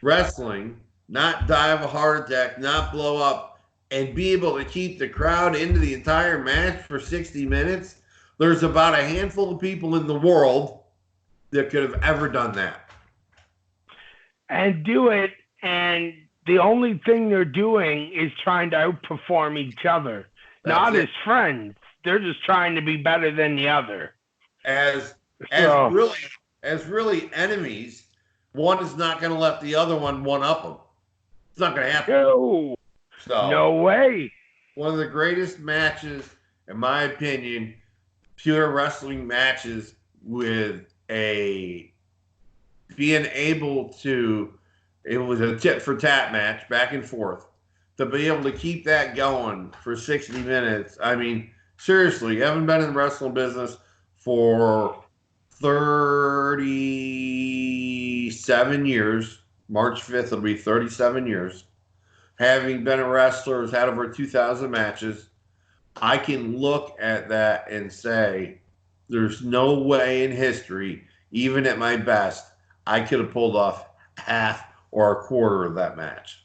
wrestling, not die of a heart attack, not blow up, and be able to keep the crowd into the entire match for 60 minutes? There's about a handful of people in the world that could have ever done that. And do it, and the only thing they're doing is trying to outperform each other. Not as friends. They're just trying to be better than the other. As really enemies, one is not going to let the other one up them. It's not going to happen. No way. One of the greatest matches, in my opinion, pure wrestling matches with being able to, it was a tit for tat match, back and forth. To be able to keep that going for 60 minutes. I mean, seriously, you haven't been in the wrestling business for 37 years. March 5th will be 37 years. Having been a wrestler, has had over 2,000 matches. I can look at that and say, there's no way in history, even at my best, I could have pulled off half or a quarter of that match.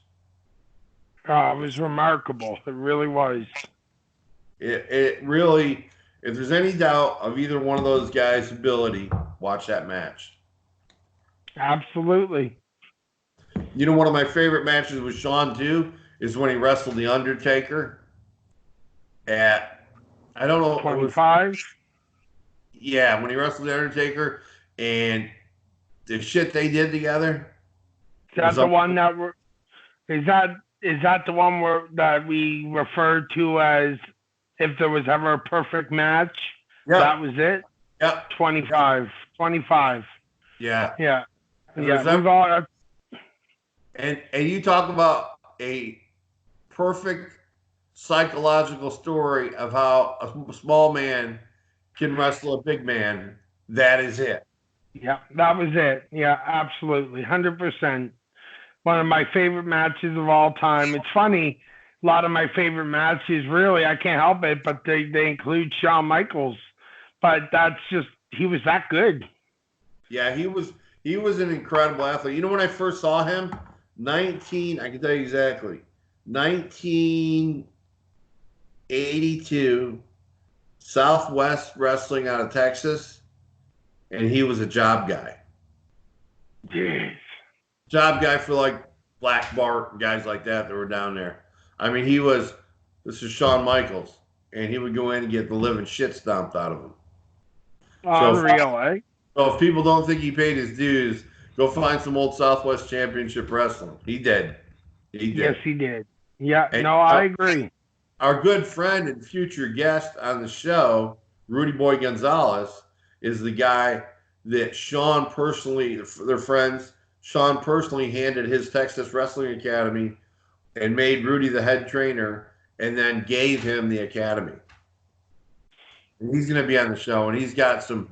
It was remarkable. It really was. It really, if there's any doubt of either one of those guys' ability, watch that match. Absolutely. You know, one of my favorite matches with Shawn, too, is when he wrestled The Undertaker at, I don't know. 25? Yeah, when he wrestled The Undertaker and the shit they did together. Is that the one that is that the one that we referred to as if there was ever a perfect match? Yep. That was it? Yep. 25. Yeah. Yeah. And you talk about a perfect psychological story of how a small man can wrestle a big man. That is it. Yeah, that was it. Yeah, absolutely. 100%. One of my favorite matches of all time. It's funny, a lot of my favorite matches, really, I can't help it, but they include Shawn Michaels. But that's just, he was that good. Yeah, he was an incredible athlete. You know, when I first saw him, I can tell you exactly, 1982, Southwest Wrestling out of Texas, and he was a job guy. Jeez. Job guy for like Black Bart, guys like that were down there. I mean, this is Shawn Michaels, and he would go in and get the living shit stomped out of him. Unreal, eh? So if people don't think he paid his dues, go find some old Southwest Championship Wrestling. He did. Yes, he did. Yeah, and I agree. Our good friend and future guest on the show, Rudy Boy Gonzalez, is the guy that Shawn personally, they're friends, Shawn personally handed his Texas Wrestling Academy and made Rudy the head trainer and then gave him the academy. And he's going to be on the show, and he's got some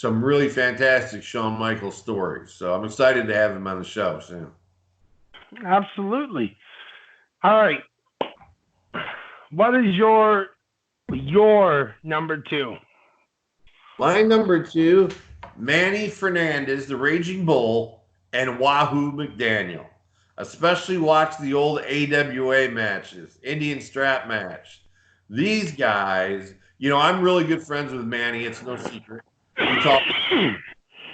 really fantastic Shawn Michaels stories. So I'm excited to have him on the show soon. Absolutely. All right. What is your number two? My number two, Manny Fernandez, the Raging Bull, and Wahoo McDaniel. Especially watch the old AWA matches, Indian strap match. These guys, you know, I'm really good friends with Manny. It's no secret.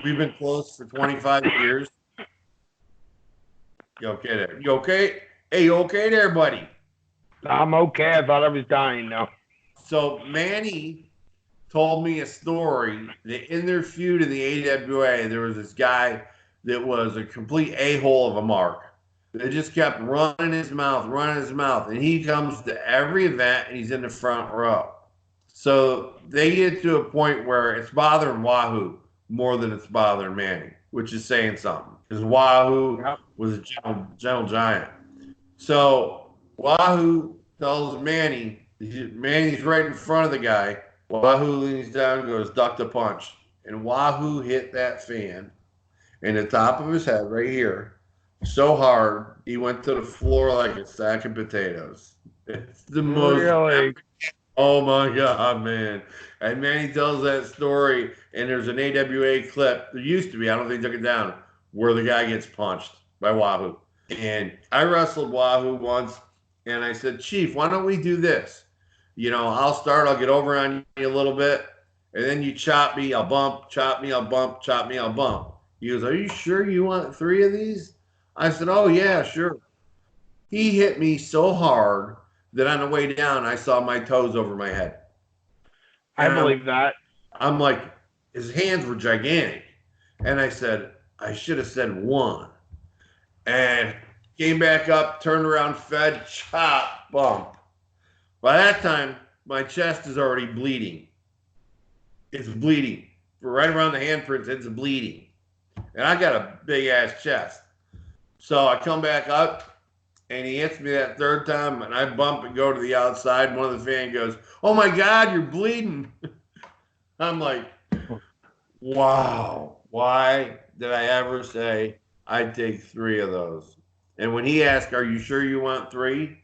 We've been close for 25 years. You okay there? You okay? Hey, you okay there, buddy? I'm okay. I thought I was dying now. So Manny told me a story that in their feud in the AWA, there was this guy that was a complete a-hole of a mark. That just kept running his mouth. And he comes to every event, and he's in the front row. So they get to a point where it's bothering Wahoo more than it's bothering Manny, which is saying something. Because Wahoo was a gentle giant. So Wahoo tells Manny, Manny's right in front of the guy. Wahoo leans down and goes, duck the punch. And Wahoo hit that fan in the top of his head right here so hard he went to the floor like a sack of potatoes. It's the most Oh my God, man. And Manny tells that story, and there's an AWA clip. There used to be, I don't think they took it down, where the guy gets punched by Wahoo. And I wrestled Wahoo once, and I said, Chief, why don't we do this? I'll start, I'll get over on you a little bit, and then you chop me, I'll bump, chop me, I'll bump, chop me, I'll bump. He goes, are you sure you want 3 of these? I said, oh, yeah, sure. He hit me so hard that on the way down, I saw my toes over my head. I believe that. I'm like, his hands were gigantic. And I said, I should have said 1. And came back up, turned around, fed, chop, bump. By that time, my chest is already bleeding. It's bleeding. Right around the handprints, it's bleeding. And I got a big ass chest. So I come back up, and he hits me that 3rd time, and I bump and go to the outside. And one of the fans goes, oh my God, you're bleeding. I'm like, wow, why did I ever say I'd take 3 of those? And when he asked, are you sure you want 3?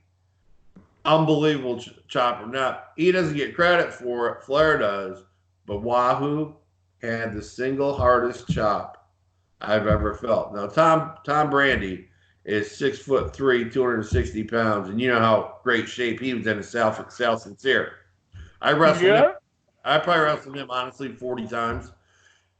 Unbelievable chopper. Now, he doesn't get credit for it. Flair does. But Wahoo had the single hardest chop I've ever felt. Now, Tom Brandy is 6'3", 260 pounds, and you know how great shape he was in Sal Sincere. I wrestled him. I probably wrestled him, honestly, 40 times.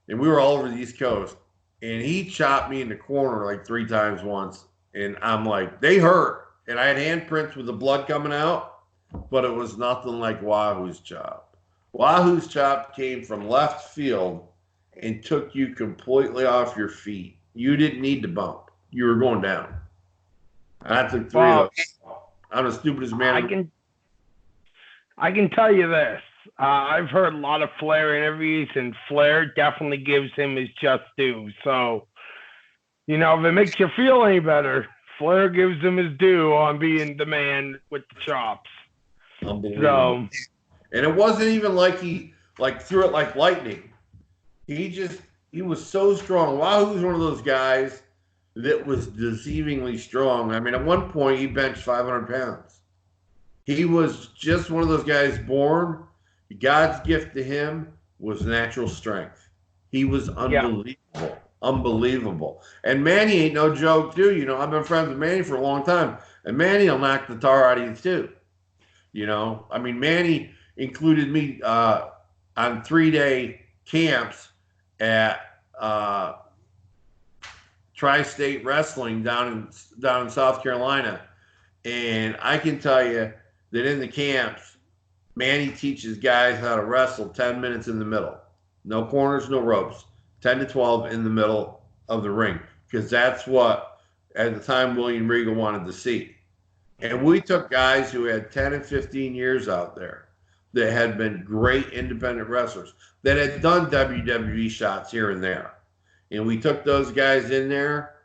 And we were all over the East Coast. And he chopped me in the corner like 3 times once. And I'm like, they hurt. And I had handprints with the blood coming out, but it was nothing like Wahoo's chop. Wahoo's chop came from left field and took you completely off your feet. You didn't need to bump. You were going down. And I took 3 of those. I'm the stupidest man. I can tell you this. I've heard a lot of Flair interviews, and Flair definitely gives him his just due. So, if it makes you feel any better, Flair gives him his due on being the man with the chops. Unbelievable. And it wasn't even like he threw it like lightning. He was so strong. Wahoo's one of those guys that was deceivingly strong. I mean, at one point he benched 500 pounds. He was just one of those guys born. God's gift to him was natural strength. He was unbelievable. Yeah. Unbelievable. And Manny ain't no joke, too. I've been friends with Manny for a long time. And Manny will knock the tar out of you, too. I mean, Manny included me on 3-day camps at Tri-State Wrestling down in South Carolina. And I can tell you that in the camps, Manny teaches guys how to wrestle 10 minutes in the middle. No corners, no ropes. 10 to 12 in the middle of the ring, because that's what, at the time, William Regal wanted to see. And we took guys who had 10 and 15 years out there that had been great independent wrestlers, that had done WWE shots here and there. And we took those guys in there,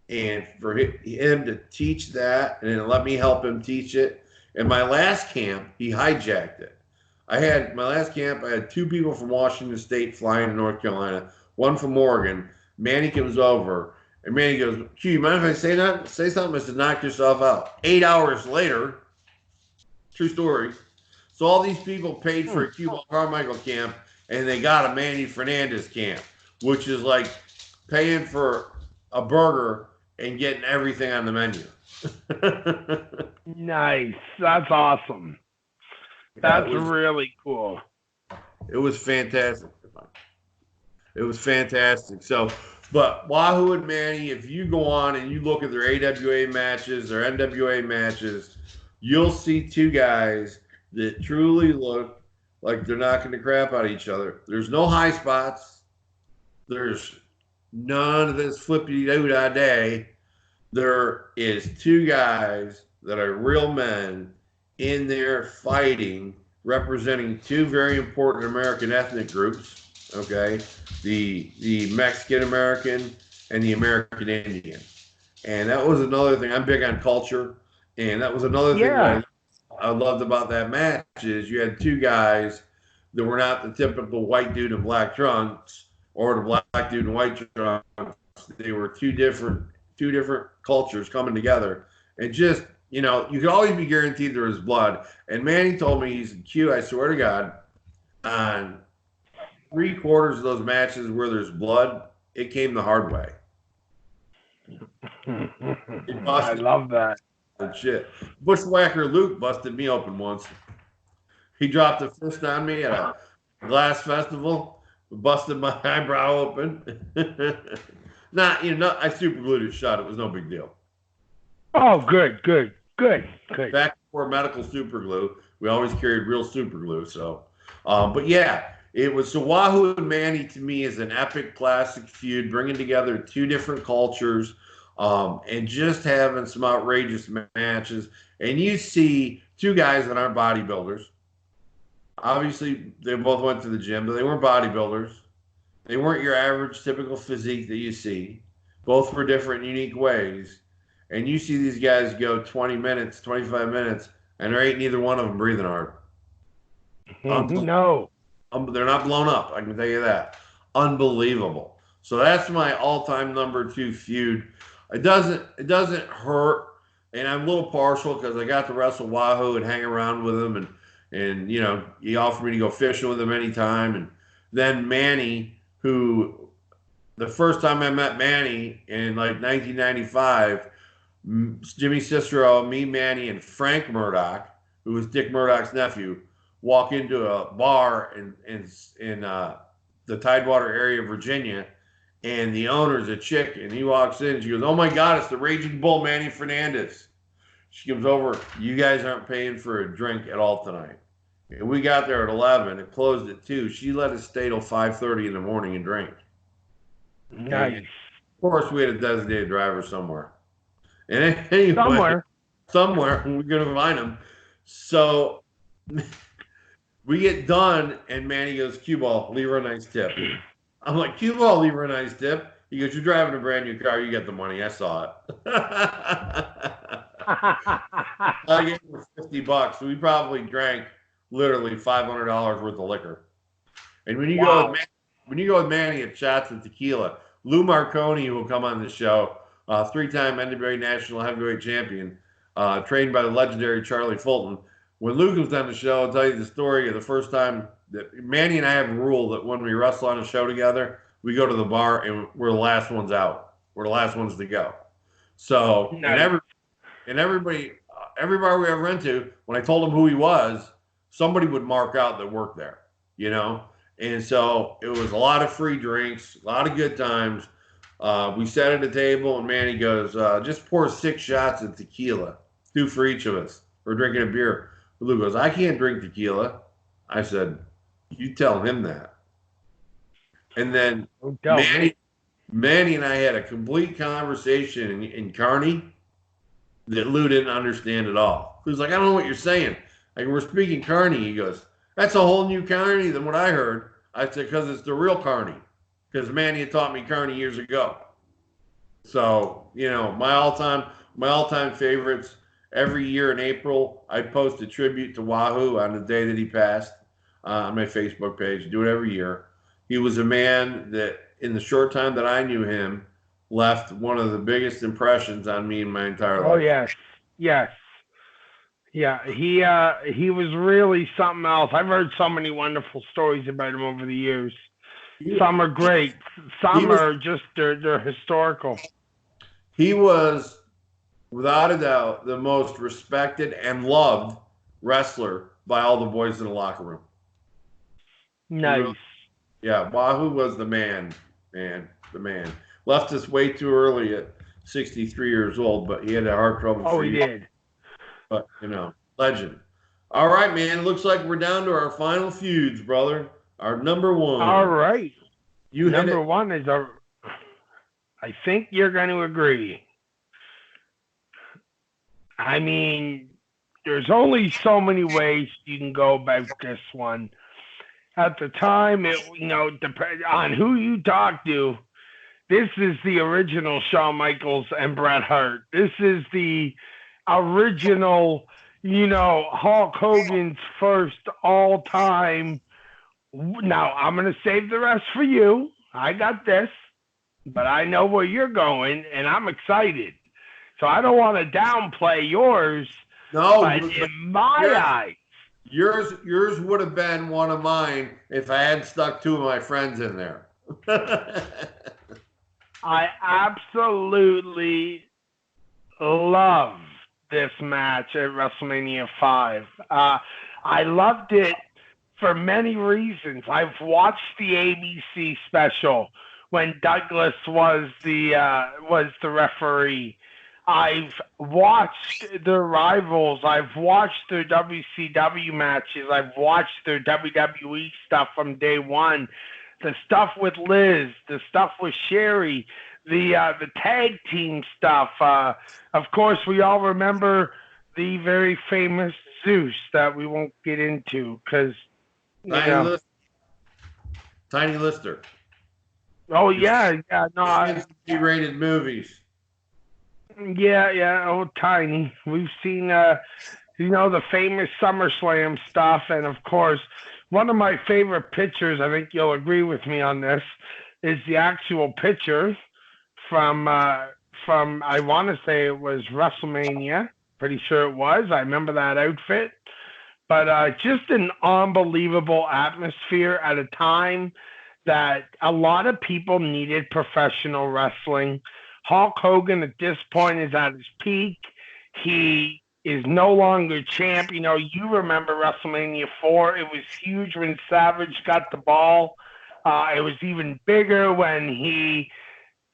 and for him to teach that, and then let me help him teach it. And my last camp, he hijacked it. I had 2 people from Washington State flying to North Carolina, 1 from Oregon. Manny comes over, and Manny goes, Q, you mind if I say that? Say something. I said, knock yourself out. 8 hours later, true story. So all these people paid for a Cueball Carmichael camp, and they got a Manny Fernandez camp, which is like paying for a burger and getting everything on the menu. Nice. That's awesome. That's really cool. It was fantastic. It was fantastic. So, but Wahoo and Manny, if you go on and you look at their AWA matches, their NWA matches, you'll see 2 guys that truly look like they're knocking the crap out of each other. There's no high spots. There's none of this flippity-doo-dah-day. There is 2 guys that are real men in there fighting, representing 2 very important American ethnic groups. Okay, the Mexican American and the American Indian, and that was another thing. I'm big on culture, and that was another thing that I loved about that match is you had 2 guys that were not the typical white dude in black trunks or the black dude in white trunks. They were two different cultures coming together and just you know, you can always be guaranteed there is blood. And Manny told me, he's Q, I swear to God, on 3/4 of those matches where there's blood, it came the hard way. I love that. Shit. Bushwhacker Luke busted me open once. He dropped a fist on me at a glass festival, busted my eyebrow open. I super glued it shut. It was no big deal. Oh, good. Back before medical super glue, we always carried real super glue. So, but yeah, it was. So Wahoo and Manny to me is an epic classic feud, bringing together two different cultures, and just having some outrageous matches. And you see two guys that aren't bodybuilders. Obviously, they both went to the gym, but they weren't bodybuilders. They weren't your average typical physique that you see. Both were different, unique ways. And you see these guys go 20 minutes, 25 minutes, and there ain't neither one of them breathing hard. No. They're not blown up, I can tell you that. Unbelievable. So that's my all-time number 2 feud. It doesn't hurt, and I'm a little partial because I got to wrestle Wahoo and hang around with him, and you know, he offered me to go fishing with him anytime. And then Manny, who the first time I met Manny in like 1995, Jimmy Cicero, me, Manny, and Frank Murdoch, who was Dick Murdoch's nephew, walk into a bar in the Tidewater area of Virginia, and the owner's a chick, and he walks in, and she goes, "Oh my God, it's the Raging Bull, Manny Fernandez." She comes over, "You guys aren't paying for a drink at all tonight." And we got there at 11. It closed at 2. She let us stay till 5:30 in the morning and drink. Nice. And of course, we had a designated driver somewhere. And anyway, somewhere we're gonna find him. So we get done, and Manny goes, "Cueball, leave her a nice tip." I'm like, "Cueball, leave her a nice tip." He goes, "You're driving a brand new car. You get the money. I saw it." I gave her $50. So we probably drank literally $500 worth of liquor. And when you go with Manny, it's shots of tequila. Lou Marconi, who will come on the show, 3-time NWA National Heavyweight Champion, trained by the legendary Charlie Fulton. When Lou comes on the show, I'll tell you the story of the first time that Manny and I have a rule that when we wrestle on a show together, we go to the bar and we're the last ones out. We're the last ones to go. So, nice. and every bar we ever went to, when I told him who he was, somebody would mark out that worked there, you know? And so it was a lot of free drinks, a lot of good times. We sat at a table, and Manny goes, "Just pour 6 shots of tequila, 2 for each of us. We're drinking a beer." Lou goes, "I can't drink tequila." I said, "You tell him that." And then Manny and I had a complete conversation in Kearney that Lou didn't understand at all. He was like, "I don't know what you're saying." Like, we're speaking Kearney. He goes, "That's a whole new Kearney than what I heard." I said, "Because it's the real Kearney." Because Manny had taught me Kearney years ago. So, you know, my all-time favorites. Every year in April, I post a tribute to Wahoo on the day that he passed on my Facebook page. Do it every year. He was a man that, in the short time that I knew him, left one of the biggest impressions on me in my entire life. Oh, yes. Yeah, he was really something else. I've heard so many wonderful stories about him over the years. Some are great. Some are just, they're historical. He was, without a doubt, the most respected and loved wrestler by all the boys in the locker room. Nice. Yeah, Wahoo was the man. Left us way too early at 63 years old, but he had a heart trouble. Oh, he did. But, you know, legend. All right, man. Looks like we're down to our final feuds, brother. Our number 1. All right. Number 1 is I think you're going to agree. I mean, there's only so many ways you can go about this one. At the time, depends on who you talk to. This is the original Shawn Michaels and Bret Hart. This is the original, Hulk Hogan's first all-time. Now, I'm going to save the rest for you. I got this, but I know where you're going, and I'm excited. So I don't want to downplay yours. No, but in my eyes, yours would have been one of mine if I had stuck two of my friends in there. I absolutely love this match at WrestleMania 5. I loved it for many reasons. I've watched the ABC special when Douglas was the referee. I've watched their rivals. I've watched their WCW matches. I've watched their WWE stuff from day one. The stuff with Liz, the stuff with Sherry, the tag team stuff. Of course, we all remember the very famous Zeus that we won't get into because Tiny Lister. Oh yeah, no. Rated movies. Yeah. Oh, Tiny. We've seen the famous SummerSlam stuff, and of course, one of my favorite pictures. I think you'll agree with me on this. Is the actual picture from I want to say it was WrestleMania. Pretty sure it was. I remember that outfit. But just an unbelievable atmosphere at a time that a lot of people needed professional wrestling. Hulk Hogan at this point is at his peak. He is no longer champ. You remember WrestleMania 4. It was huge when Savage got the ball. It was even bigger when he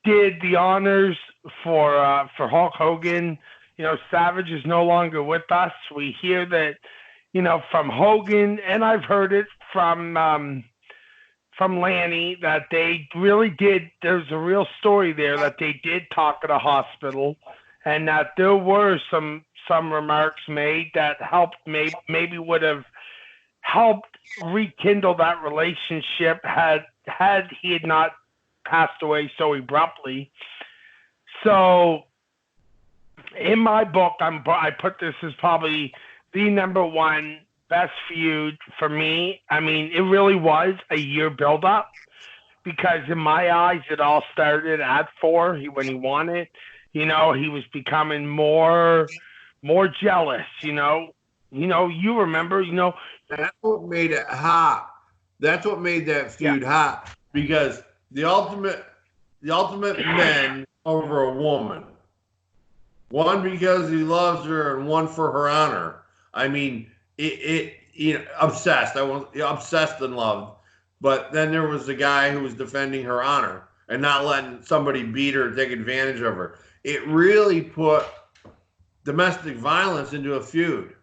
did the honors for Hulk Hogan. Savage is no longer with us. We hear that, from Hogan, and I've heard it from Lanny that they really did. There's a real story there that they did talk at a hospital, and that there were some remarks made that helped, maybe would have helped rekindle that relationship had he had not passed away so abruptly. So in my book, I put this as probably the number one best feud for me. I mean, it really was a year buildup because in my eyes, it all started at 4 when he won it. He was becoming more jealous. You remember. That's what made it hot. That's what made that feud hot because the ultimate men over a woman. One because he loves her, and one for her honor. I mean, obsessed. I was obsessed and loved. But then there was the guy who was defending her honor and not letting somebody beat her, take advantage of her. It really put domestic violence into a feud.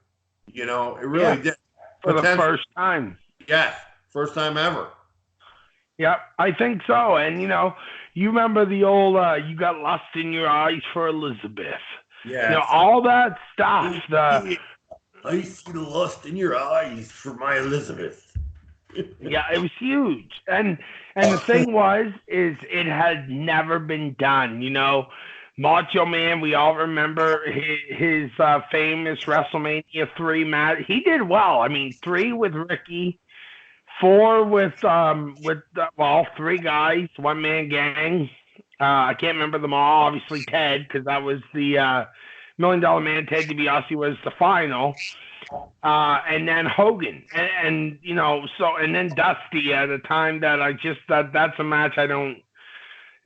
It really did. For the first time. Yes, first time ever. Yep, I think so. And, you remember the old, you got lust in your eyes for Elizabeth. Yeah. All that stuff. I see the lust in your eyes for my Elizabeth. Yeah, it was huge. And the thing is it had never been done. Macho Man, we all remember his famous WrestleMania 3 match. He did well. I mean, 3 with Ricky, 4 with 3 guys, one man gang. I can't remember them all. Obviously Ted, because that was the $1 Million Man. Ted DiBiase was the final. And then Hogan, and then Dusty at a time that that's a match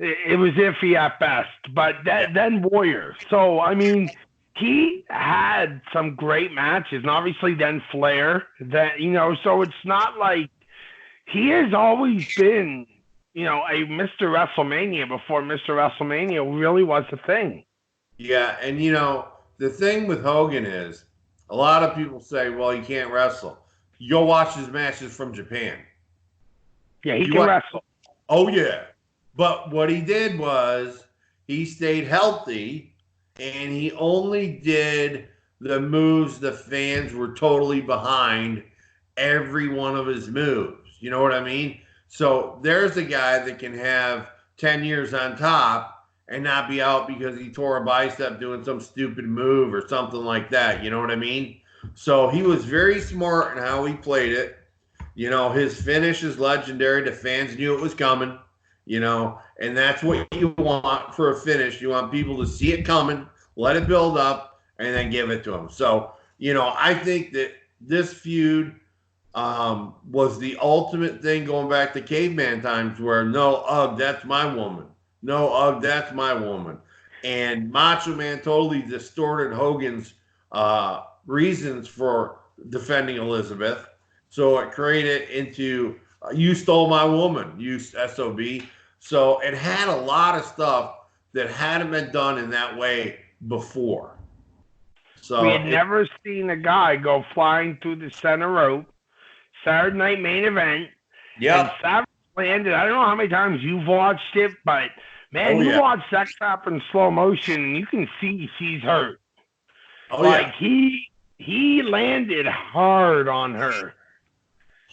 it was iffy at best, but then Warrior. So, I mean, he had some great matches, and obviously then Flair, so it's not like he has always been, a Mr. WrestleMania before Mr. WrestleMania really was a thing. Yeah, and the thing with Hogan is, a lot of people say, well, he can't wrestle. You go watch his matches from Japan. Yeah, he can wrestle. Oh, yeah. But what he did was he stayed healthy, and he only did the moves the fans were totally behind every one of his moves. You know what I mean? So there's a guy that can have 10 years on top and not be out because he tore a bicep doing some stupid move or something like that. You know what I mean? So he was very smart in how he played it. His finish is legendary. The fans knew it was coming. And that's what you want for a finish. You want people to see it coming, let it build up, and then give it to him. So, I think that this feud was the ultimate thing going back to caveman times where no, ugh, that's my woman. No, ugh, that's my woman. And Macho Man totally distorted Hogan's reasons for defending Elizabeth. So it created into you stole my woman, you SOB. So it had a lot of stuff that hadn't been done in that way before. So we had never seen a guy go flying through the center rope. Saturday Night Main Event. Yeah. And Savage landed. I don't know how many times you've watched it, but man, you watch that crap in slow motion, and you can see she's hurt. He landed hard on her.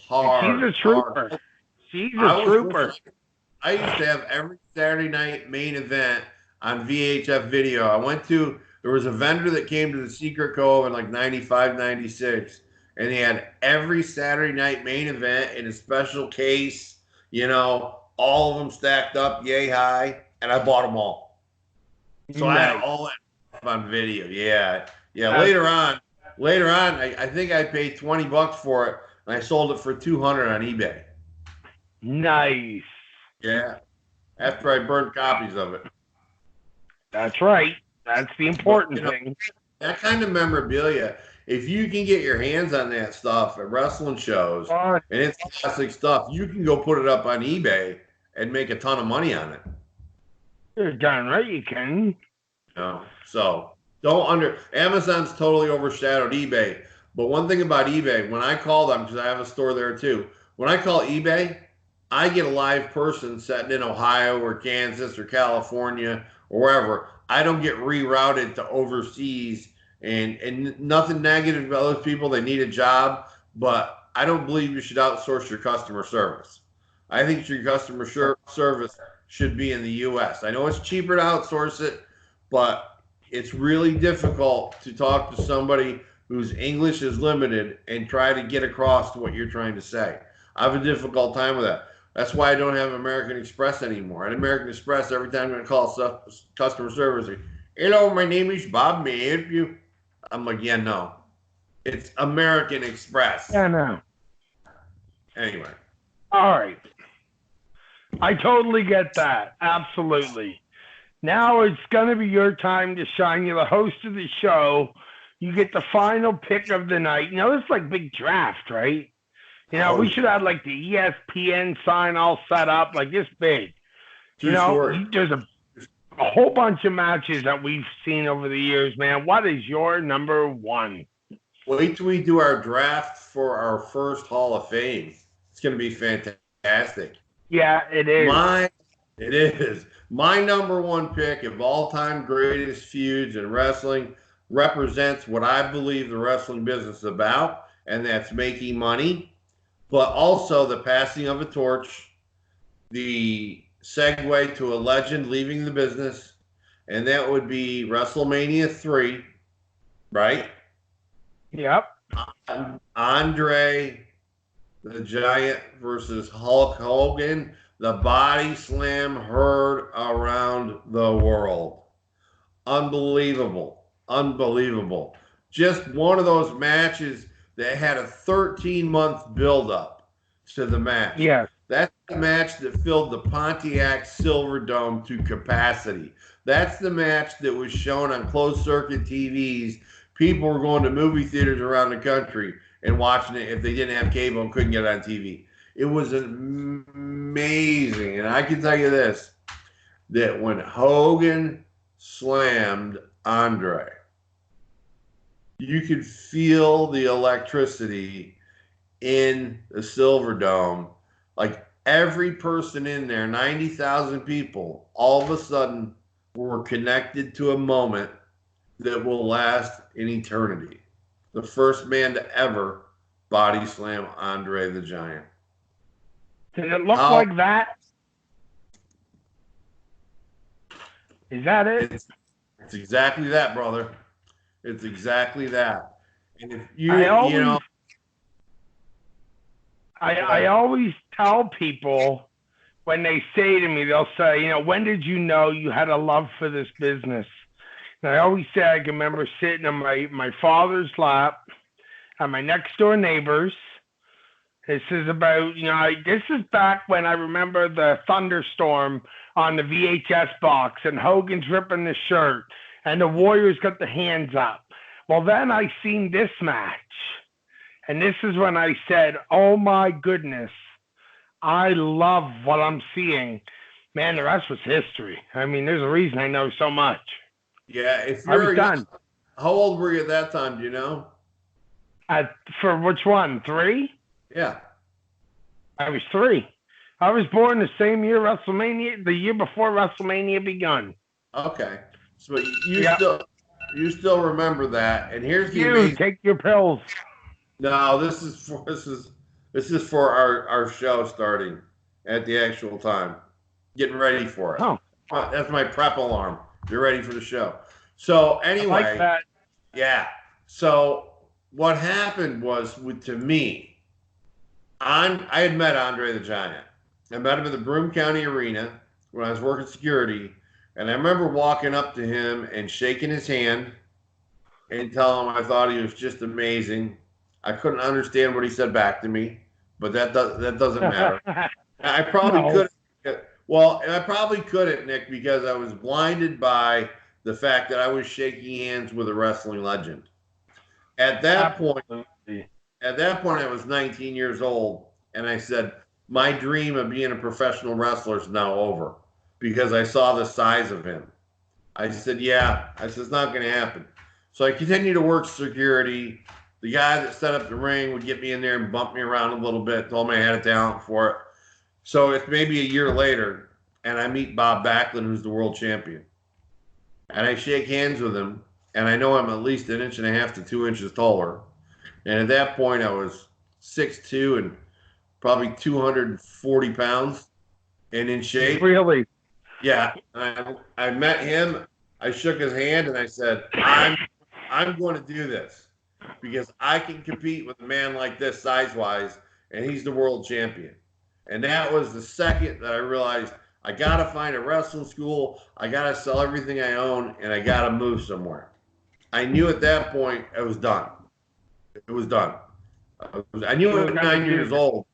Hard. She's a trooper. Hard. She's a trooper. I used to have every Saturday Night Main Event on VHF video. There was a vendor that came to the Secret Cove in like 95, 96, and he had every Saturday Night Main Event in a special case, all of them stacked up yay high, and I bought them all. So I had all that on video. Yeah. Later on, I think I paid $20 for it, and I sold it for $200 on eBay. Nice. Yeah. After I burned copies of it. That's right. That's the important thing. That kind of memorabilia, if you can get your hands on that stuff at wrestling shows, and it's classic stuff, you can go put it up on eBay and make a ton of money on it. You're darn right you can. So Amazon's totally overshadowed eBay. But one thing about eBay, when I call them, because I have a store there too, when I call eBay, I get a live person sitting in Ohio or Kansas or California or wherever. I don't get rerouted to overseas, and nothing negative about those people. They need a job, but I don't believe you should outsource your customer service. I think your customer service should be in the U.S. I know it's cheaper to outsource it, but it's really difficult to talk to somebody whose English is limited and try to get across what you're trying to say. I have a difficult time with that. That's why I don't have American Express anymore. At American Express, every time I'm going to call customer service, hello, my name is Bob. May I help you? I'm like, yeah, no. It's American Express. Yeah, no. Anyway. All right. I totally get that. Absolutely. Now it's going to be your time to shine. You're the host of the show. You get the final pick of the night. It's like big draft, right? We should have like the ESPN sign all set up like this big. There's a whole bunch of matches that we've seen over the years, man. What is your number one? Wait till we do our draft for our first Hall of Fame. It's going to be fantastic. Yeah, it is. It is. My number one pick of all-time greatest feuds in wrestling represents what I believe the wrestling business is about, and that's making money. But also the passing of a torch, the segue to a legend leaving the business, and that would be WrestleMania 3, right? Yep. Andre the Giant versus Hulk Hogan, the body slam heard around the world. Unbelievable. Just one of those matches that had a 13-month build-up to the match. Yeah. That's the match that filled the Pontiac Silverdome to capacity. That's the match that was shown on closed-circuit TVs. People were going to movie theaters around the country and watching it if they didn't have cable and couldn't get it on TV. It was amazing. And I can tell you this, that when Hogan slammed Andre, you could feel the electricity in the Silverdome. Like every person in there, 90,000 people, all of a sudden were connected to a moment that will last in eternity. The first man to ever body slam Andre the Giant. Did it look like that? Is that it? It's exactly that, brother. It's exactly that. And if I always tell people when they say to me, they'll say, when did you know you had a love for this business? I always say I can remember sitting on my father's lap and my next door neighbors. This is about, this is back when I remember the thunderstorm on the VHS box and Hogan's ripping the shirt and the Warriors got the hands up. Well, then I seen this match. And this is when I said, oh my goodness, I love what I'm seeing. Man, the rest was history. I mean, there's a reason I know so much. Yeah, if I was done. How old were you at that time, do you know? For which one? 3? Yeah. I was 3. I was born the same year WrestleMania, the year before WrestleMania begun. Okay. So you still remember that. And here's the amazing... take your pills. No, this is for our show starting at the actual time. Getting ready for it. Oh. That's my prep alarm. You're ready for the show. So anyway, I like that. Yeah. So what happened was, to me, I had met Andre the Giant. I met him at the Broome County Arena when I was working security, and I remember walking up to him and shaking his hand and telling him I thought he was just amazing. I couldn't understand what he said back to me, but that doesn't matter. I probably couldn't. Well, and I probably couldn't, Nick, because I was blinded by the fact that I was shaking hands with a wrestling legend. At that point, I was 19 years old, and I said, my dream of being a professional wrestler is now over because I saw the size of him. I said, it's not going to happen. So I continued to work security. The guy that set up the ring would get me in there and bump me around a little bit, told me I had a talent for it. So it's maybe a year later, and I meet Bob Backlund, who's the world champion. And I shake hands with him, and I know I'm at least 1.5 inches to 2 inches taller. And at that point, I was 6'2" and probably 240 pounds and in shape. Really? Yeah. I met him. I shook his hand, and I said, I'm going to do this because I can compete with a man like this size-wise, and he's the world champion. And that was the second that I realized I got to find a wrestling school. I got to sell everything I own, and I got to move somewhere. I knew at that point it was done. It was done. I knew at 9 years old.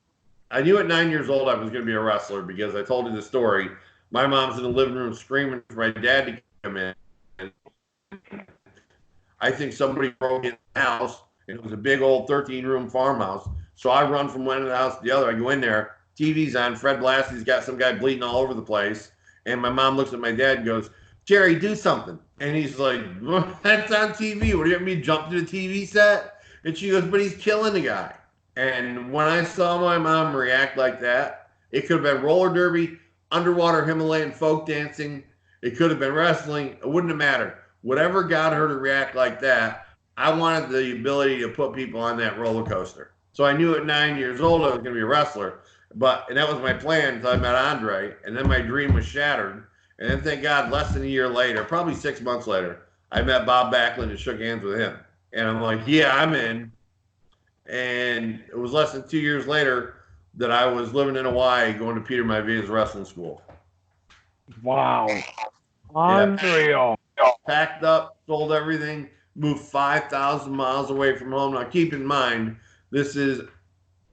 I knew at 9 years old I was going to be a wrestler because I told you the story. My mom's in the living room screaming for my dad to come in. And I think somebody broke in the house, and it was a big old 13-room farmhouse. So I run from one end of the house to the other. I go in there. TV's on. Fred Blassie's got some guy bleeding all over the place. And my mom looks at my dad and goes, Jerry, do something. And he's like, that's on TV. What do you want me to jump to the TV set? And she goes, but he's killing the guy. And when I saw my mom react like that, it could have been roller derby, underwater Himalayan folk dancing. It could have been wrestling. It wouldn't have mattered. Whatever got her to react like that, I wanted the ability to put people on that roller coaster. So I knew at 9 years old I was going to be a wrestler. And that was my plan until I met Andre. And then my dream was shattered. And then, thank God, less than a year later, probably 6 months later, I met Bob Backlund and shook hands with him. And I'm like, yeah, I'm in. And it was less than 2 years later that I was living in Hawaii going to Peter Maivia's wrestling school. Wow. Unreal. Yeah. Packed up, sold everything, moved 5,000 miles away from home. Now, keep in mind, this is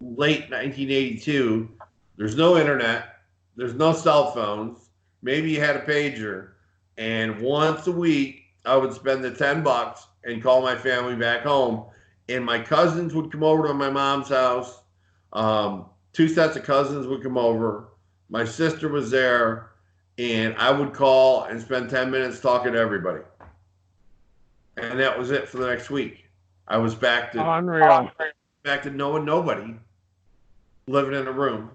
late 1982. There's no internet. There's no cell phones. Maybe you had a pager. And once a week, I would spend the $10 and call my family back home. And my cousins would come over to my mom's house. 2 sets of cousins would come over. My sister was there. And I would call and spend 10 minutes talking to everybody. And that was it for the next week. I was back to unreal. Back to knowing nobody, living in a room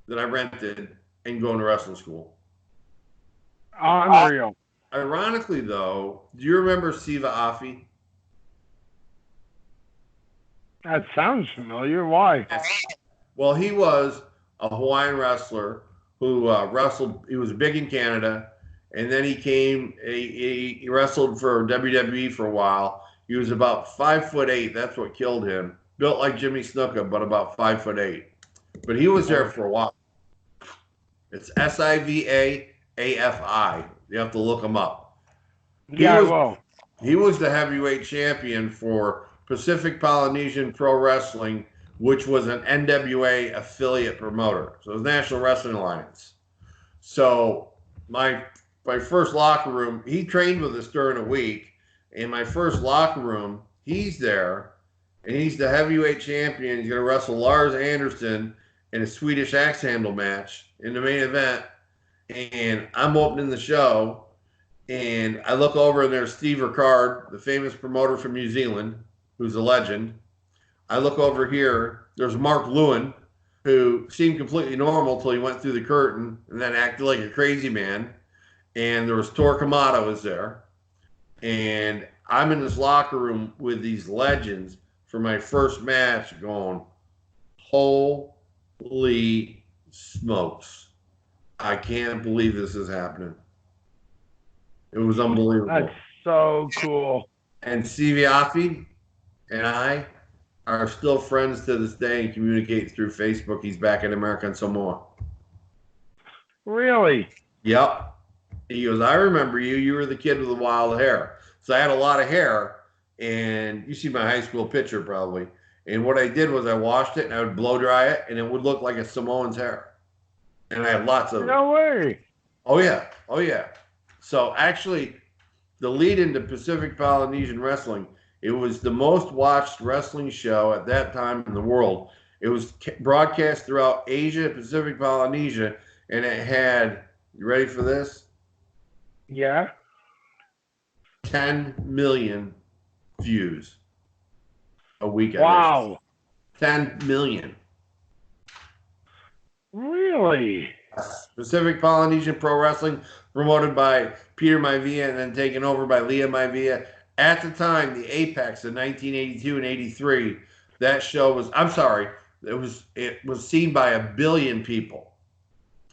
that I rented and going to wrestling school. Unreal. Ironically, though, do you remember Siva Afi? That sounds familiar. Why? Well, he was a Hawaiian wrestler who wrestled. He was big in Canada, and then he wrestled for WWE for a while. He was about 5'8". That's what killed him. Built like Jimmy Snuka, but about 5'8". But he was there for a while. It's Siva Afi. You have to look him up. Yeah, I will. He was the heavyweight champion for Pacific Polynesian Pro Wrestling, which was an NWA affiliate promoter. So it was National Wrestling Alliance. So my first locker room, he trained with us during a week. In my first locker room, he's there, and he's the heavyweight champion. He's going to wrestle Lars Anderson in a Swedish axe handle match in the main event. And I'm opening the show, and I look over, and there's Steve Ricard, the famous promoter from New Zealand, who's a legend. I look over here, there's Mark Lewin, who seemed completely normal till he went through the curtain and then acted like a crazy man. And there was Tor Kamada was there. And I'm in this locker room with these legends for my first match going, holy smokes. I can't believe this is happening. It was unbelievable. That's so cool. And Siviafi and I are still friends to this day and communicate through Facebook. He's back in America and Samoa. Really? Yep. He goes, I remember you. You were the kid with the wild hair. So I had a lot of hair, and you see my high school picture probably. And what I did was I washed it, and I would blow dry it, and it would look like a Samoan's hair. And I had lots of it. No way. Oh, yeah. Oh, yeah. So actually, the lead into Pacific Polynesian Wrestling, it was the most watched wrestling show at that time in the world. It was broadcast throughout Asia, Pacific Polynesia, and it had, you ready for this? Yeah. 10 million views a week. Wow. 10 million. Really? Pacific Polynesian Pro Wrestling, promoted by Peter Maivia and then taken over by Leah Maivia. At the time, the Apex in 1982 and 83, that show was, it was seen by 1 billion people.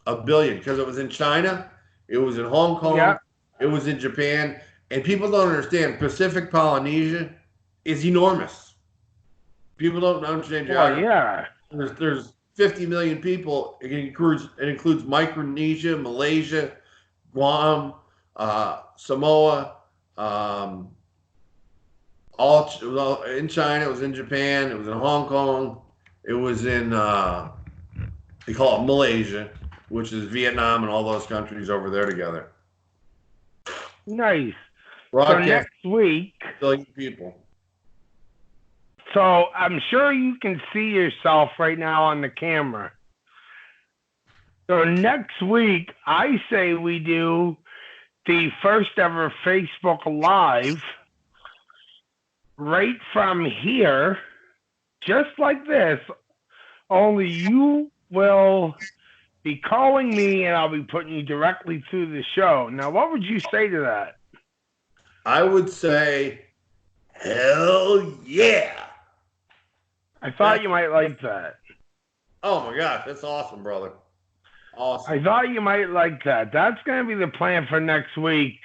1 billion, because it was in China, it was in Hong Kong, yeah. It was in Japan, and people don't understand, Pacific Polynesia is enormous. People don't understand geography. Yeah. There's 50 million people. It includes Micronesia, Malaysia, Guam, Samoa, it was all in China, it was in Japan, it was in Hong Kong, it was in they call it Malaysia, which is Vietnam and all those countries over there together. Nice. Broadcast, so next week, 1 billion people. So I'm sure you can see yourself right now on the camera. So next week, I say we do the first ever Facebook Live right from here, just like this, only you will be calling me and I'll be putting you directly through the show. Now, what would you say to that? I would say, hell yeah. I thought you might like that. Oh my gosh, that's awesome, brother. Awesome. I thought you might like that. That's going to be the plan for next week.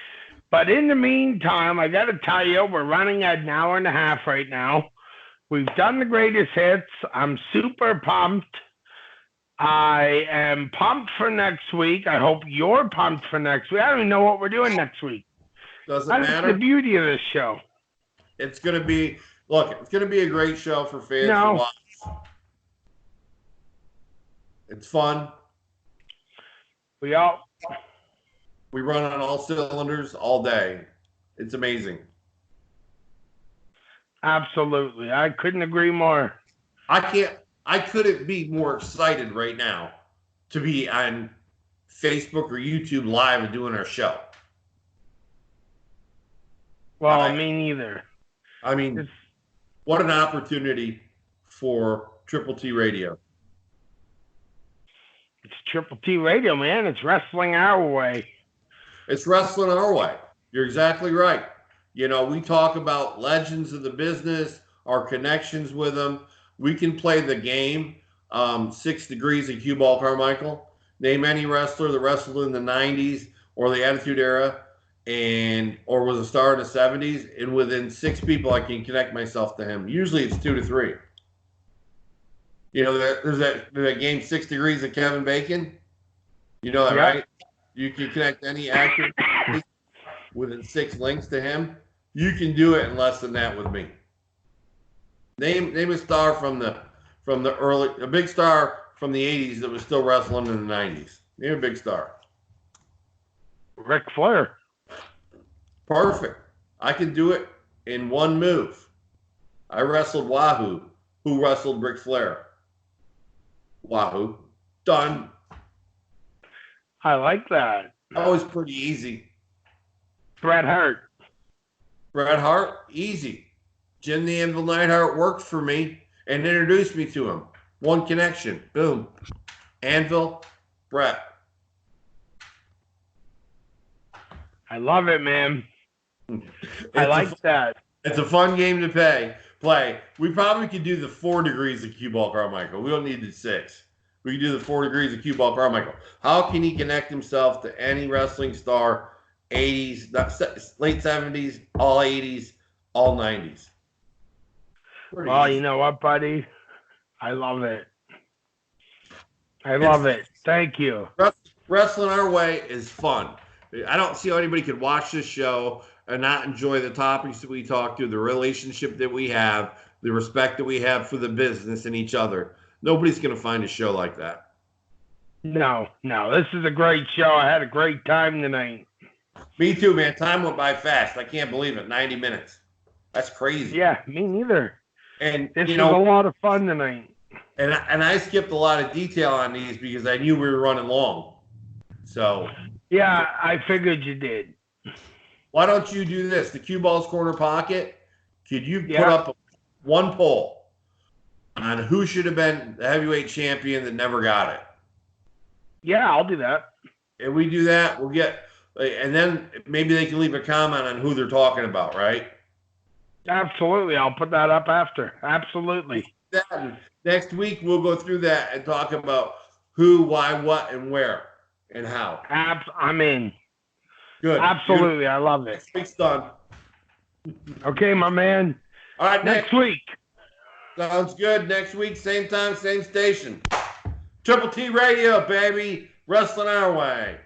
But in the meantime, I got to tell you, we're running at an hour and a half right now. We've done the greatest hits. I'm super pumped. I am pumped for next week. I hope you're pumped for next week. I don't even know what we're doing next week. Doesn't That's matter. the beauty of this show. It's going to be, it's going to be a great show for fans to watch. It's fun. We run on all cylinders all day. It's amazing. Absolutely. I couldn't agree more. I couldn't be more excited right now to be on Facebook or YouTube live and doing our show. Well, me neither. I mean, what an opportunity for Triple T Radio. It's Triple T Radio, man. It's wrestling our way. It's wrestling our way. You're exactly right. You know, we talk about legends of the business, our connections with them. We can play the game, 6 Degrees of Cueball Carmichael. Name any wrestler that wrestled in the 90s or the Attitude Era or was a star in the 70s, and within 6 people I can connect myself to him. Usually it's 2 to 3. You know, there's that game 6 Degrees of Kevin Bacon. You know that, right? You can connect any actor. within 6 links to him, you can do it in less than that with me. Name a star from the a big star from the 80s that was still wrestling in the 90s. Name a big star. Ric Flair. Perfect. I can do it in one move. I wrestled Wahoo, who wrestled Ric Flair. Wahoo. Done. I like that. That was pretty easy. Bret Hart. Bret Hart, easy. Jim the Anvil Neidhart worked for me and introduced me to him. One connection. Boom. Anvil, Bret. I love it, man. I like that. It's a fun game to play. We probably could do the 4 degrees of Cueball Carmichael. We don't need the 6. We can do the 4 degrees of Cueball Carmichael. How can he connect himself to any wrestling star, 80s, late 70s, all 80s, all 90s? Well, you know what, buddy? I love it. I love it. Thank you. Wrestling our way is fun. I don't see how anybody could watch this show and not enjoy the topics that we talk to, the relationship that we have, the respect that we have for the business and each other. Nobody's going to find a show like that. No. This is a great show. I had a great time tonight. Me too, man. Time went by fast. I can't believe it. 90 minutes. That's crazy. Yeah, me neither. And this was a lot of fun tonight. And I skipped a lot of detail on these because I knew we were running long. So. Yeah, I figured you did. Why don't you do this? The Cue Ball's Corner Pocket, could you put up one poll on who should have been the heavyweight champion that never got it? Yeah, I'll do that. If we do that, we'll get, and then maybe they can leave a comment on who they're talking about, right? Absolutely. I'll put that up after. Absolutely. Next week, we'll go through that and talk about who, why, what, and where, and how. I'm in. Good. Absolutely. Good. I love it. Next week's done. Okay, my man. All right, next week. Sounds good. Next week, same time, same station. Triple T Radio, baby. Wrestling our way.